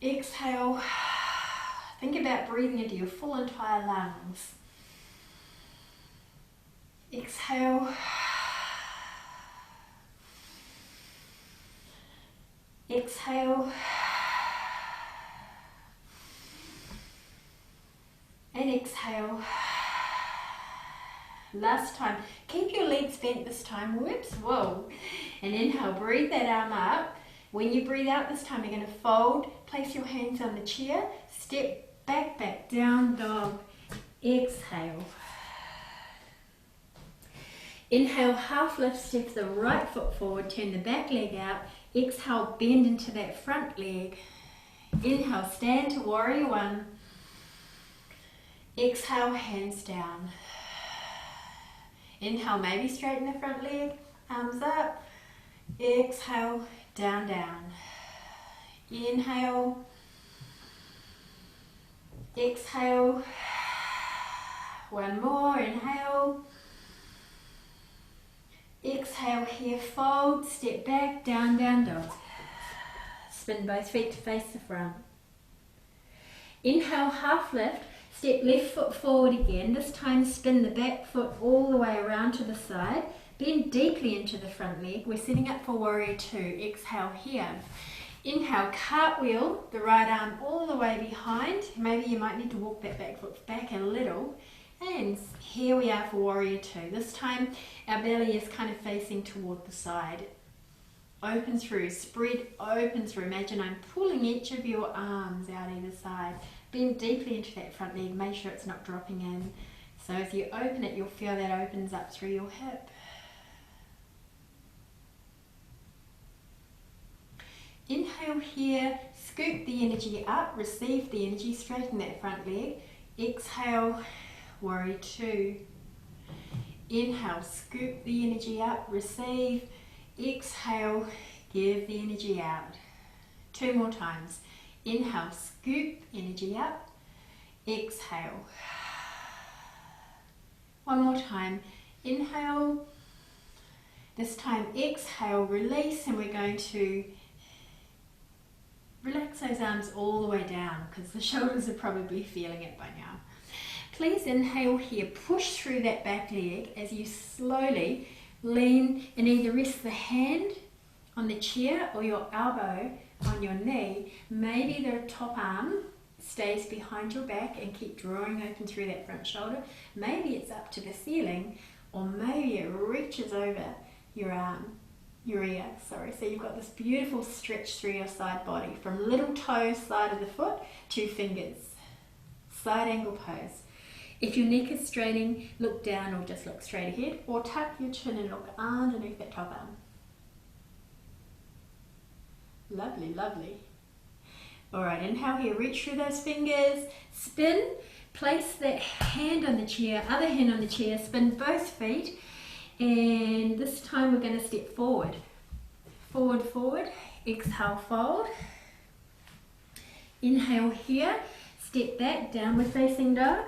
Exhale, think about breathing into your full entire lungs. Exhale. Exhale. And exhale. Last time. Keep your legs bent this time. Whoops. Whoa. And inhale. Breathe that arm up. When you breathe out this time, you're going to fold. Place your hands on the chair. Step back, down dog. Exhale. Inhale, half lift, step the right foot forward, turn the back leg out. Exhale, bend into that front leg. Inhale, stand to warrior one. Exhale, hands down. Inhale, maybe straighten the front leg, arms up. Exhale, down, down. Inhale. Exhale. One more, inhale. Exhale here, fold, step back, down, down dog. Spin both feet to face the front. Inhale, half lift. Step left foot forward again. This time spin the back foot all the way around to the side. Bend deeply into the front leg. We're setting up for warrior two. Exhale here. Inhale, cartwheel the right arm all the way behind. Maybe you might need to walk that back foot back a little. And here we are for warrior two. This time our belly is kind of facing toward the side. Open through, spread open through. Imagine I'm pulling each of your arms out either side. Bend deeply into that front leg. Make sure it's not dropping in. So as you open it, you'll feel that opens up through your hip. Inhale here, scoop the energy up, receive the energy, straighten that front leg. Exhale, warrior two. Inhale, scoop the energy up, receive. Exhale, give the energy out. Two more times. Inhale, scoop energy up. Exhale. One more time. Inhale. This time exhale, release, and we're going to Relax those arms all the way down because the shoulders are probably feeling it by now. Please inhale here, push through that back leg as you slowly lean and either rest the hand on the chair or your elbow on your knee. Maybe the top arm stays behind your back and keep drawing open through that front shoulder. Maybe it's up to the ceiling, or maybe it reaches over your ear, sorry. So you've got this beautiful stretch through your side body from little toe, side of the foot, to fingers. Side angle pose. If your neck is straining, look down or just look straight ahead, or tuck your chin and look underneath that top arm. Lovely, lovely. All right, inhale here, reach through those fingers, spin, place that hand on the chair, other hand on the chair, spin both feet, and this time we're going to step forward. Forward, forward, exhale, fold. Inhale here, step back, downward facing dog.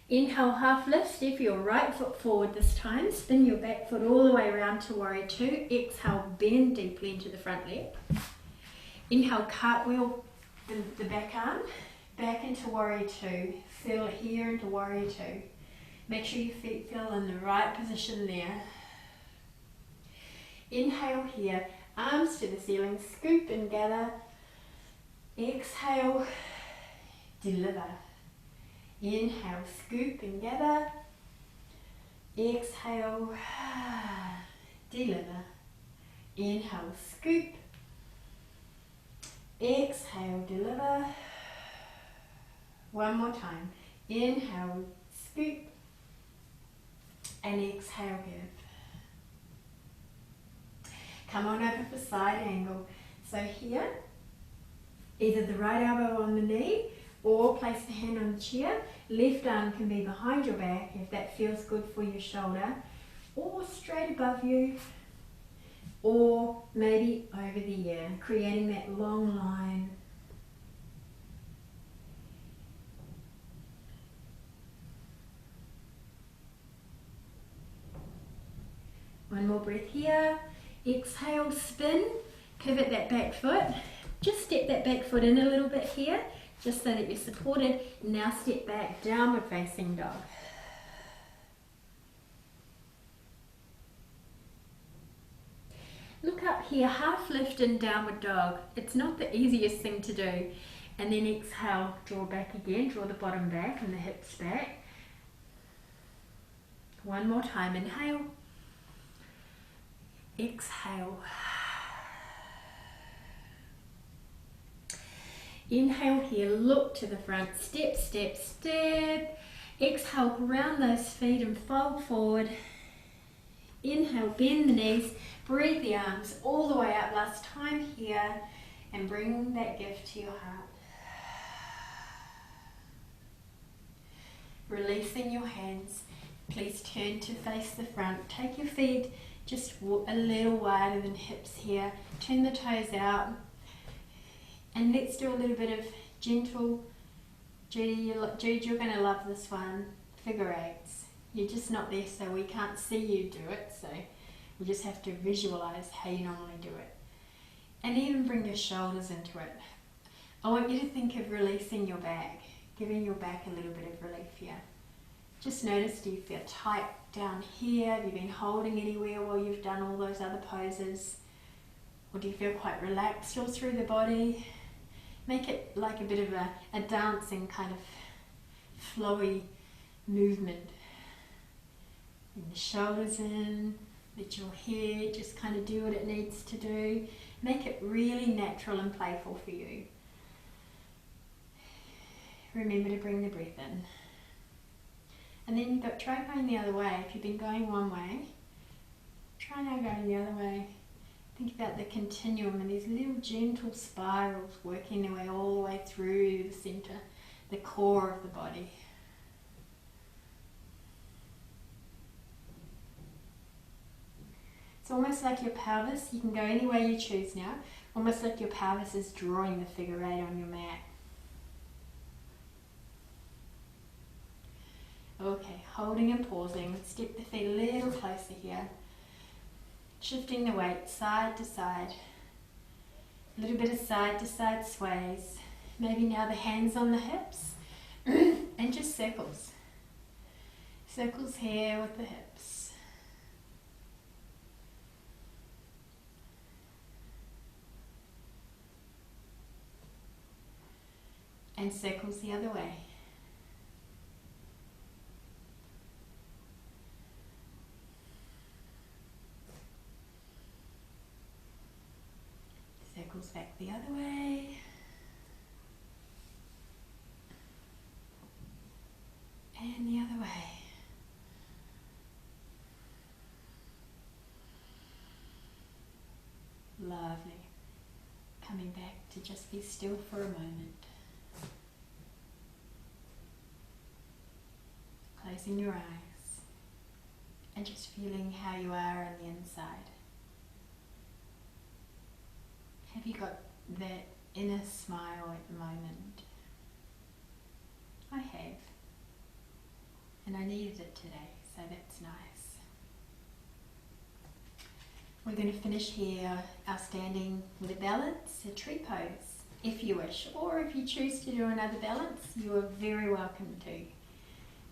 Inhale, half lift, step your right foot forward this time, spin your back foot all the way around to warrior two. Exhale, bend deeply into the front leg. Inhale, cartwheel the back arm, back into warrior two. Feel it here into warrior two. Make sure your feet feel in the right position there. Inhale here, arms to the ceiling, scoop and gather. Exhale, deliver. Inhale, scoop and gather. Exhale, deliver. Inhale, scoop. Exhale, deliver. One more time. Inhale, scoop. And exhale, give. Come on over for side angle. So here, either the right elbow on the knee or place the hand on the chair. Left arm can be behind your back if that feels good for your shoulder, or straight above you, or maybe over the ear, creating that long line. One more breath here. Exhale, spin, pivot that back foot. Just step that back foot in a little bit here, just so that you're supported. Now step back, downward facing dog. Look up here, half lift in downward dog. It's not the easiest thing to do. And then exhale, draw back again, draw the bottom back and the hips back. One more time, inhale. Exhale. Inhale here, look to the front, step, step, step. Exhale, ground those feet and fold forward. Inhale, bend the knees, breathe the arms all the way up last time here, and bring that gift to your heart. Releasing your hands, please turn to face the front. Take your feet just a little wider than hips here. Turn the toes out. And let's do a little bit of gentle, Judy, you're going to love this one, figure eights. You're just not there, so we can't see you do it, so we just have to visualize how you normally do it. And even bring your shoulders into it. I want you to think of releasing your back, giving your back a little bit of relief here. Just notice, do you feel tight down here? Have you been holding anywhere while you've done all those other poses? Or do you feel quite relaxed all through the body? Make it like a bit of a dancing kind of flowy movement. Bring the shoulders in, let your head just kind of do what it needs to do. Make it really natural and playful for you. Remember to bring the breath in. And then try going the other way. If you've been going one way, try now going the other way. Think about the continuum and these little gentle spirals working their way all the way through the center, the core of the body. It's almost like your pelvis, you can go any way you choose now, almost like your pelvis is drawing the figure eight on your mat. Okay, holding and pausing. Step the feet a little closer here. Shifting the weight side to side. A little bit of side to side sways. Maybe now the hands on the hips and just circles. Circles here with the hips. And circles the other way. Circles back the other way. And the other way. Lovely. Coming back to just be still for a moment. Closing your eyes and just feeling how you are on the inside. Have you got that inner smile at the moment? I have. And I needed it today, so that's nice. We're going to finish here our standing with a balance, a tree pose, if you wish. Or if you choose to do another balance, you are very welcome to.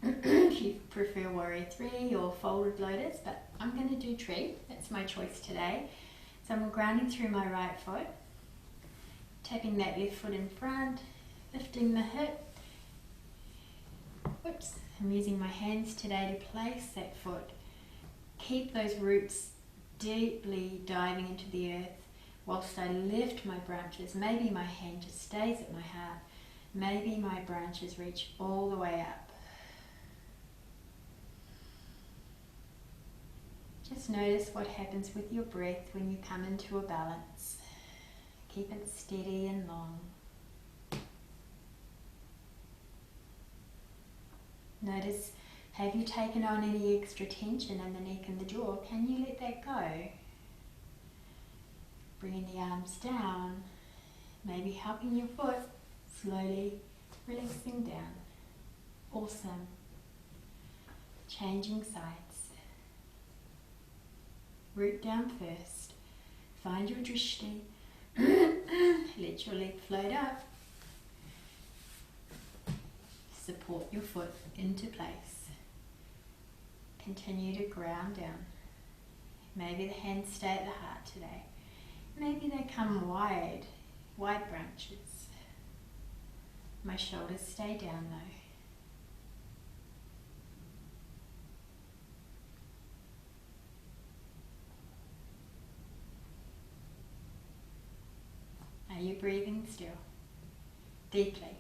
If you prefer warrior three or folded lotus, but I'm going to do tree. That's my choice today. So I'm grounding through my right foot, tapping that left foot in front, lifting the hip. Whoops, I'm using my hands today to place that foot. Keep those roots deeply diving into the earth whilst I lift my branches. Maybe my hand just stays at my heart. Maybe my branches reach all the way up. Just notice what happens with your breath when you come into a balance. Keep it steady and long. Notice, have you taken on any extra tension in the neck and the jaw? Can you let that go? Bringing the arms down, maybe helping your foot slowly releasing down. Awesome. Changing sides. Root down first. Find your drishti. Let your leg float up. Support your foot into place. Continue to ground down. Maybe the hands stay at the heart today. Maybe they come wide branches. My shoulders stay down though. Are you breathing still? Deeply.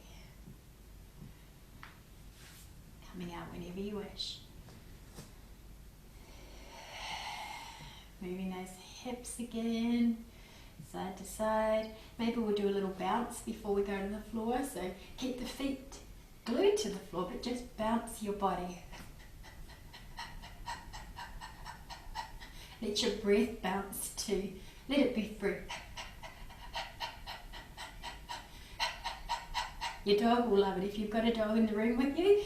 Coming out whenever you wish. Moving those hips again, side to side. Maybe we'll do a little bounce before we go to the floor. So keep the feet glued to the floor, but just bounce your body. Let your breath bounce too. Let it be free. Your dog will love it if you've got a dog in the room with you.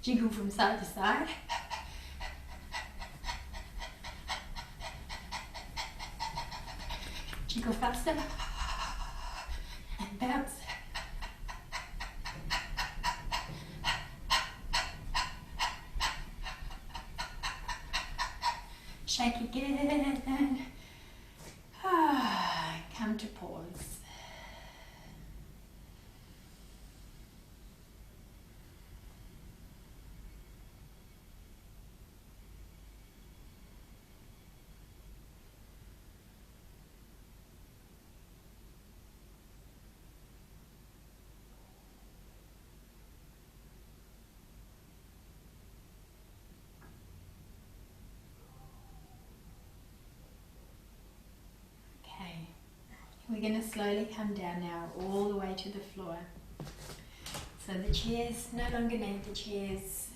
Jiggle from side to side. Jiggle faster. And bounce. Shake again. Come to pause. We're going to slowly come down now all the way to the floor. So the chairs, no longer need the chairs.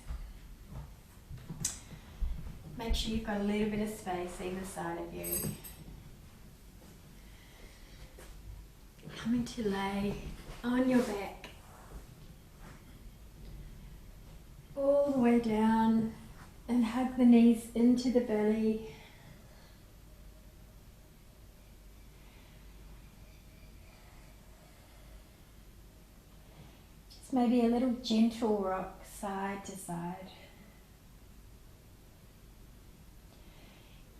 Make sure you've got a little bit of space either side of you. Coming to lay on your back. All the way down And hug the knees into the belly. Just maybe a little gentle rock side to side.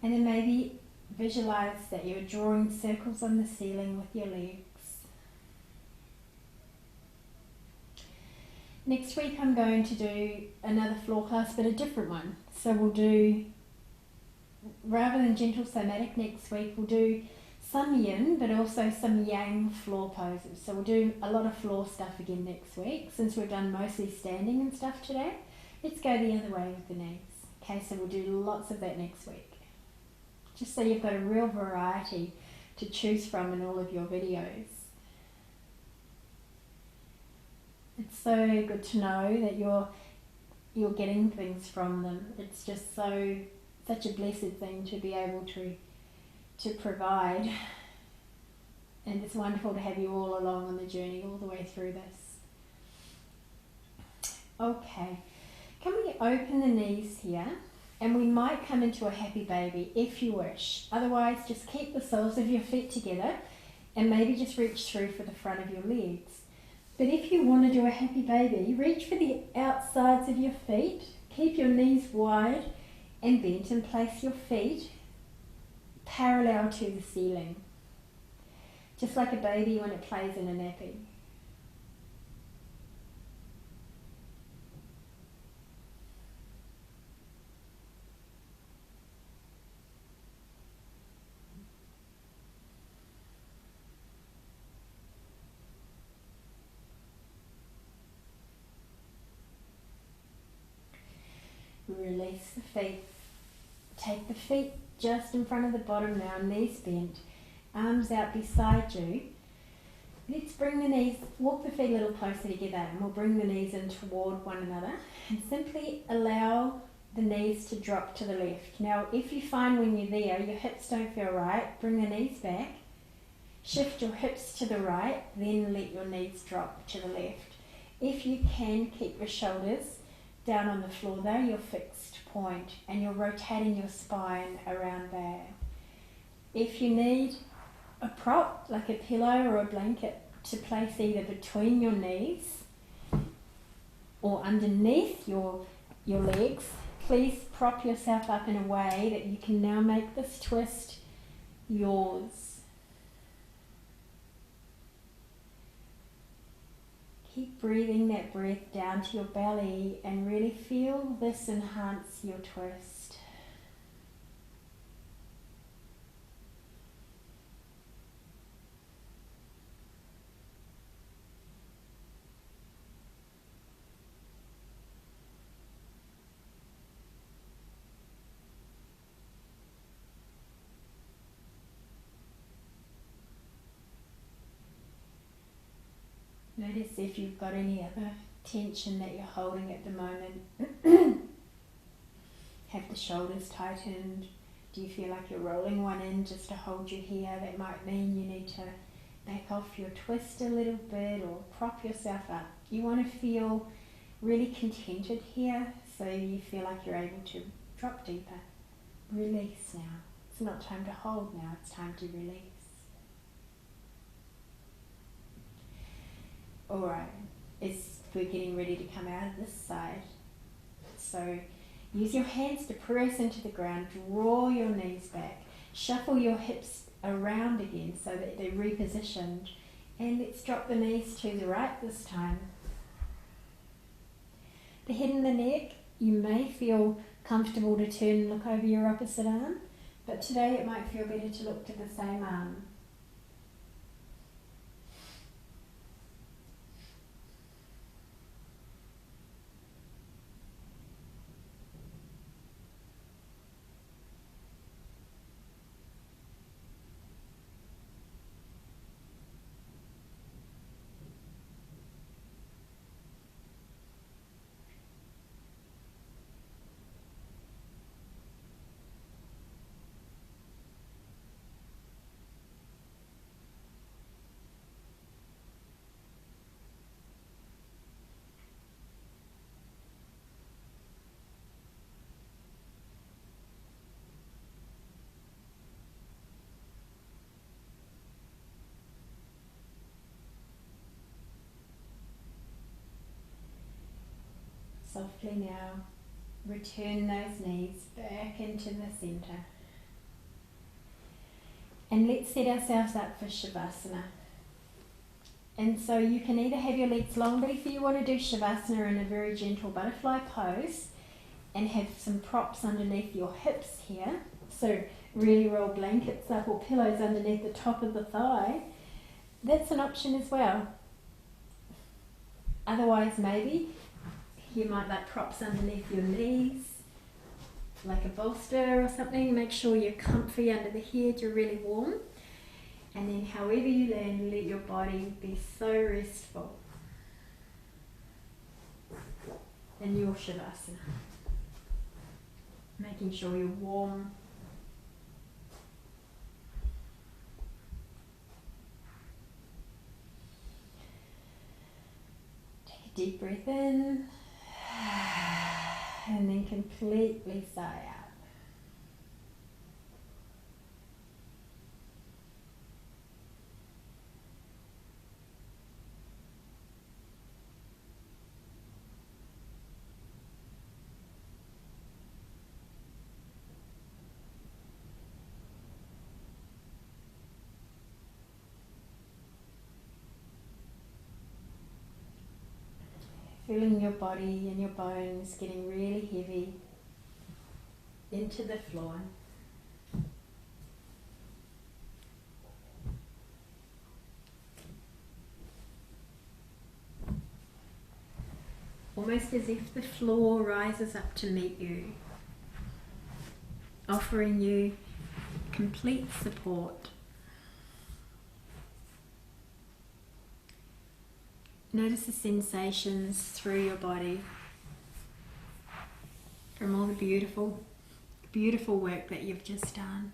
And then maybe visualize that you're drawing circles on the ceiling with your legs. Next week I'm going to do another floor class, but a different one. So we'll do, rather than gentle somatic next week, we'll do some yin, but also some yang floor poses. So we'll do a lot of floor stuff again next week, since we've done mostly standing and stuff today. Let's go the other way with the knees. Okay, so we'll do lots of that next week. Just so you've got a real variety to choose from in all of your videos. It's so good to know that you're getting things from them. It's just such a blessed thing to be able to provide, and it's wonderful to have you all along on the journey all the way through this. Okay, can we open the knees here, and we might come into a happy baby if you wish. Otherwise, just keep the soles of your feet together and maybe just reach through for the front of your legs. But if you want to do a happy baby, reach for the outsides of your feet, keep your knees wide and bent, and place your feet parallel to the ceiling. Just like a baby when it plays in a nappy. Release the feet. Take the feet just in front of the bottom now, knees bent, arms out beside you. Let's bring the knees, walk the feet a little closer together, and we'll bring the knees in toward one another and simply allow the knees to drop to the left. Now, if you find when you're there your hips don't feel right, bring the knees back, shift your hips to the right, then let your knees drop to the left. If you can, keep your shoulders down on the floor, they're your fixed point, and you're rotating your spine around there. If you need a prop, like a pillow or a blanket, to place either between your knees or underneath your legs, please prop yourself up in a way that you can now make this twist yours. Keep breathing that breath down to your belly and really feel this enhance your twist. Notice if you've got any other tension that you're holding at the moment. Have the shoulders tightened? Do you feel like you're rolling one in just to hold you here? That might mean you need to back off your twist a little bit or prop yourself up. You want to feel really contented here, so you feel like you're able to drop deeper. Release now. It's not time to hold now, it's time to release. Alright, we're getting ready to come out of this side. So use your hands to press into the ground, draw your knees back, shuffle your hips around again so that they're repositioned, and let's drop the knees to the right this time. The head and the neck, you may feel comfortable to turn and look over your opposite arm, but today it might feel better to look to the same arm. softly now. Return those knees back into the centre. And let's set ourselves up for Shavasana. And so you can either have your legs long, but if you want to do Shavasana in a very gentle butterfly pose and have some props underneath your hips here, so really roll blankets up or pillows underneath the top of the thigh, that's an option as well. Otherwise, maybe you might like props underneath your knees, like a bolster or something. Make sure you're comfy under the head, you're really warm. And then however you land, let your body be so restful in your Shavasana. Making sure you're warm. Take a deep breath in and then completely sigh out. Feeling your body and your bones getting really heavy into the floor. Almost as if the floor rises up to meet you, offering you complete support. Notice the sensations through your body from all the beautiful, beautiful work that you've just done.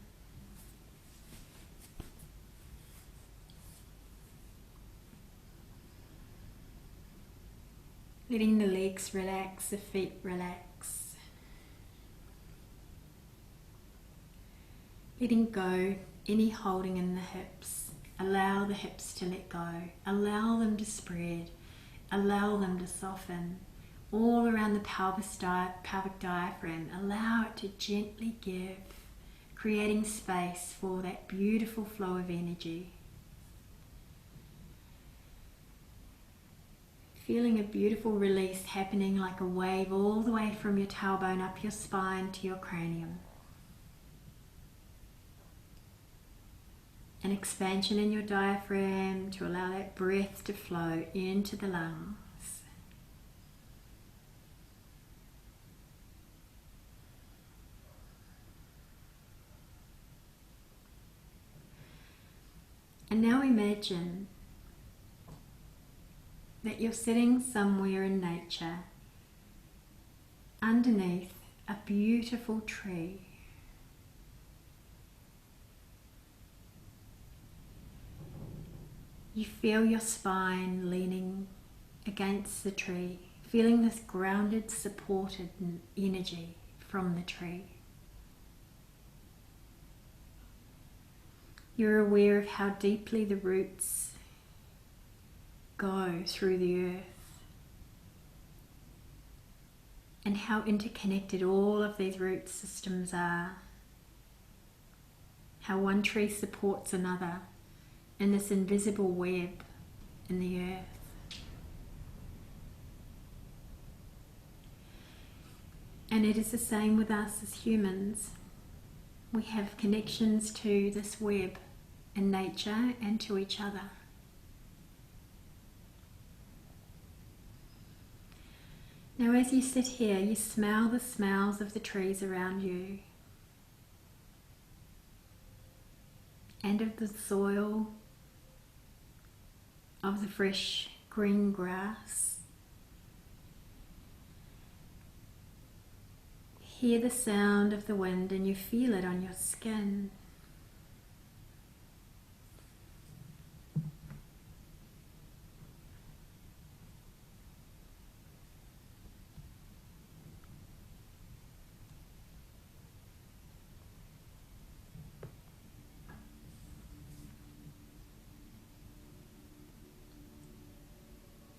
Letting the legs relax, the feet relax. Letting go any holding in the hips. Allow the hips to let go. Allow them to spread. Allow them to soften. All around the pelvic diaphragm. Allow it to gently give, creating space for that beautiful flow of energy. Feeling a beautiful release happening like a wave all the way from your tailbone up your spine to your cranium. An expansion in your diaphragm to allow that breath to flow into the lungs. And now imagine that you're sitting somewhere in nature underneath a beautiful tree. You feel your spine leaning against the tree, feeling this grounded, supported energy from the tree. You're aware of how deeply the roots go through the earth and how interconnected all of these root systems are. How one tree supports another in this invisible web in the earth. And it is the same with us as humans. We have connections to this web in nature and to each other. Now as you sit here, you smell the smells of the trees around you and of the soil, of the fresh green grass. Hear the sound of the wind and you feel it on your skin.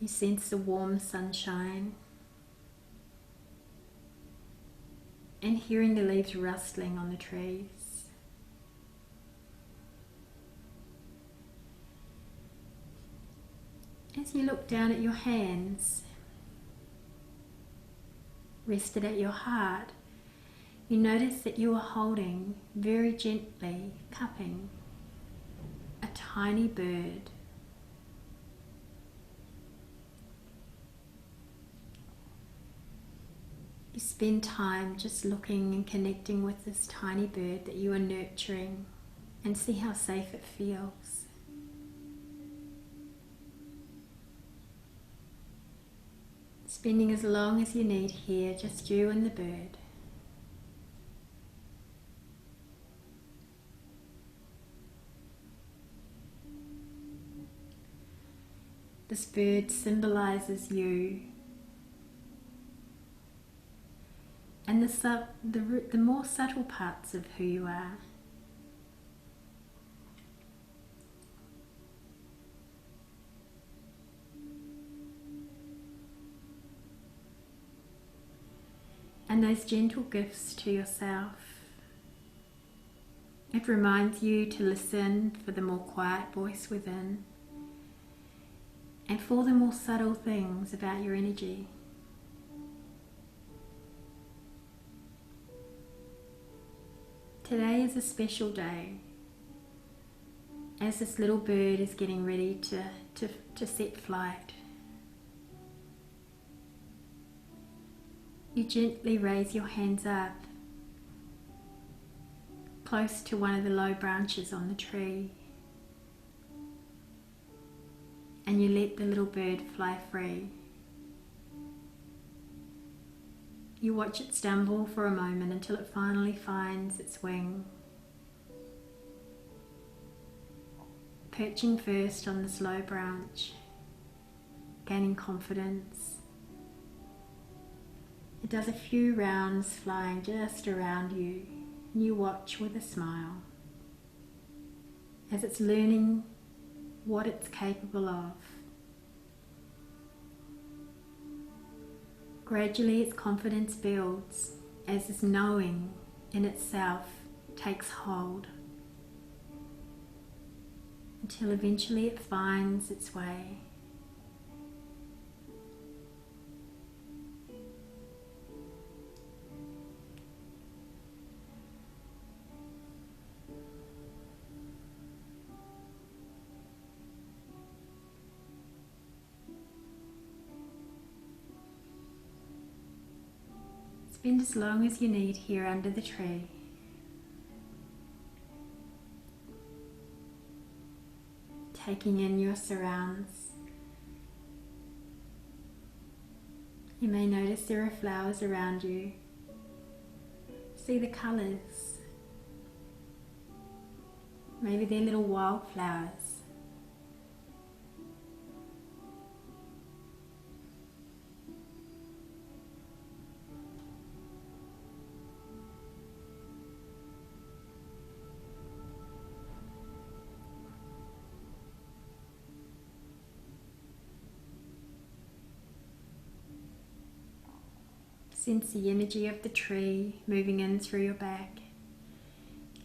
You sense the warm sunshine and hearing the leaves rustling on the trees. As you look down at your hands, rested at your heart, you notice that you are holding, very gently cupping, a tiny bird. You spend time just looking and connecting with this tiny bird that you are nurturing, and see how safe it feels. Spending as long as you need here, just you and the bird. This bird symbolizes you and the more subtle parts of who you are. And those gentle gifts to yourself. It reminds you to listen for the more quiet voice within, and for the more subtle things about your energy. Today is a special day, as this little bird is getting ready to set flight. You gently raise your hands up, close to one of the low branches on the tree, and you let the little bird fly free. You watch it stumble for a moment until it finally finds its wing, perching first on this low branch, gaining confidence. It does a few rounds flying just around you, and you watch with a smile as it's learning what it's capable of. Gradually its confidence builds as this knowing in itself takes hold, until eventually it finds its way. Spend as long as you need here under the tree. Taking in your surrounds. You may notice there are flowers around you. See the colours. Maybe they're little wildflowers. Sense the energy of the tree moving in through your back,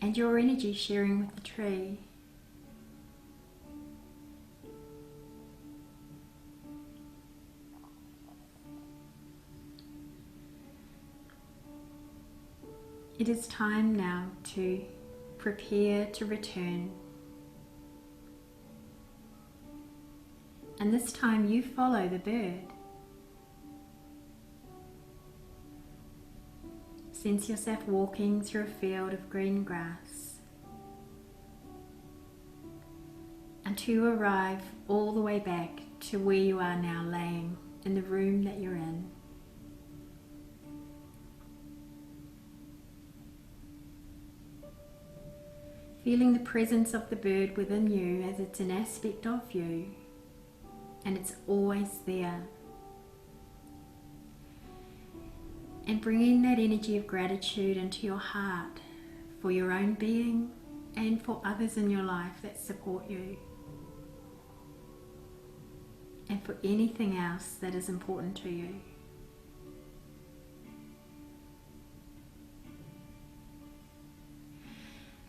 and your energy sharing with the tree. It is time now to prepare to return. And this time you follow the bird. Sense yourself walking through a field of green grass until you arrive all the way back to where you are now laying in the room that you're in. Feeling the presence of the bird within you as it's an aspect of you, and it's always there. And bringing that energy of gratitude into your heart for your own being and for others in your life that support you, and for anything else that is important to you.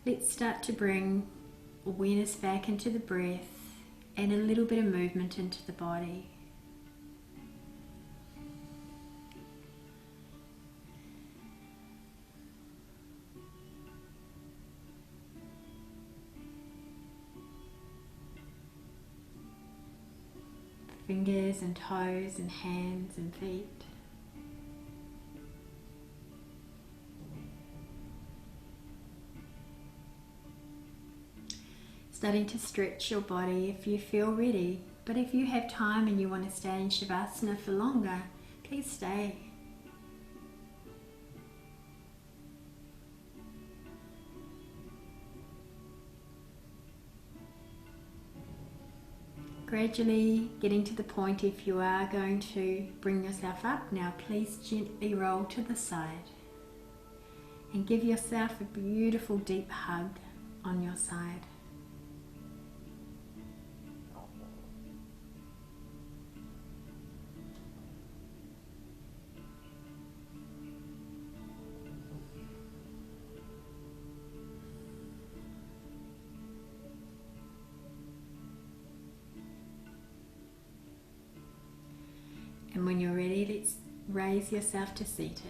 Let's start to bring awareness back into the breath and a little bit of movement into the body. Fingers and toes and hands and feet. Starting to stretch your body if you feel ready, but if you have time and you want to stay in Shavasana for longer, please stay. Gradually getting to the point, if you are going to bring yourself up now, please gently roll to the side and give yourself a beautiful deep hug on your side. And when you're ready, let's raise yourself to seated.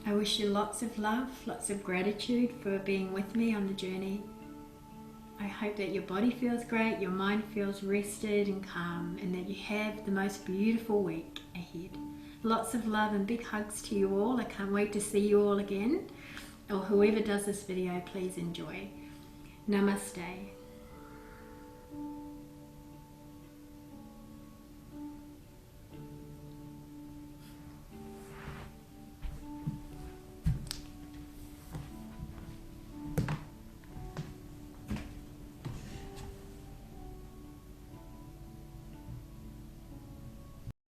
I wish you lots of love, lots of gratitude for being with me on the journey. I hope that your body feels great, your mind feels rested and calm, and that you have the most beautiful week ahead. Lots of love and big hugs to you all. I can't wait to see you all again. Or whoever does this video, please enjoy. Namaste.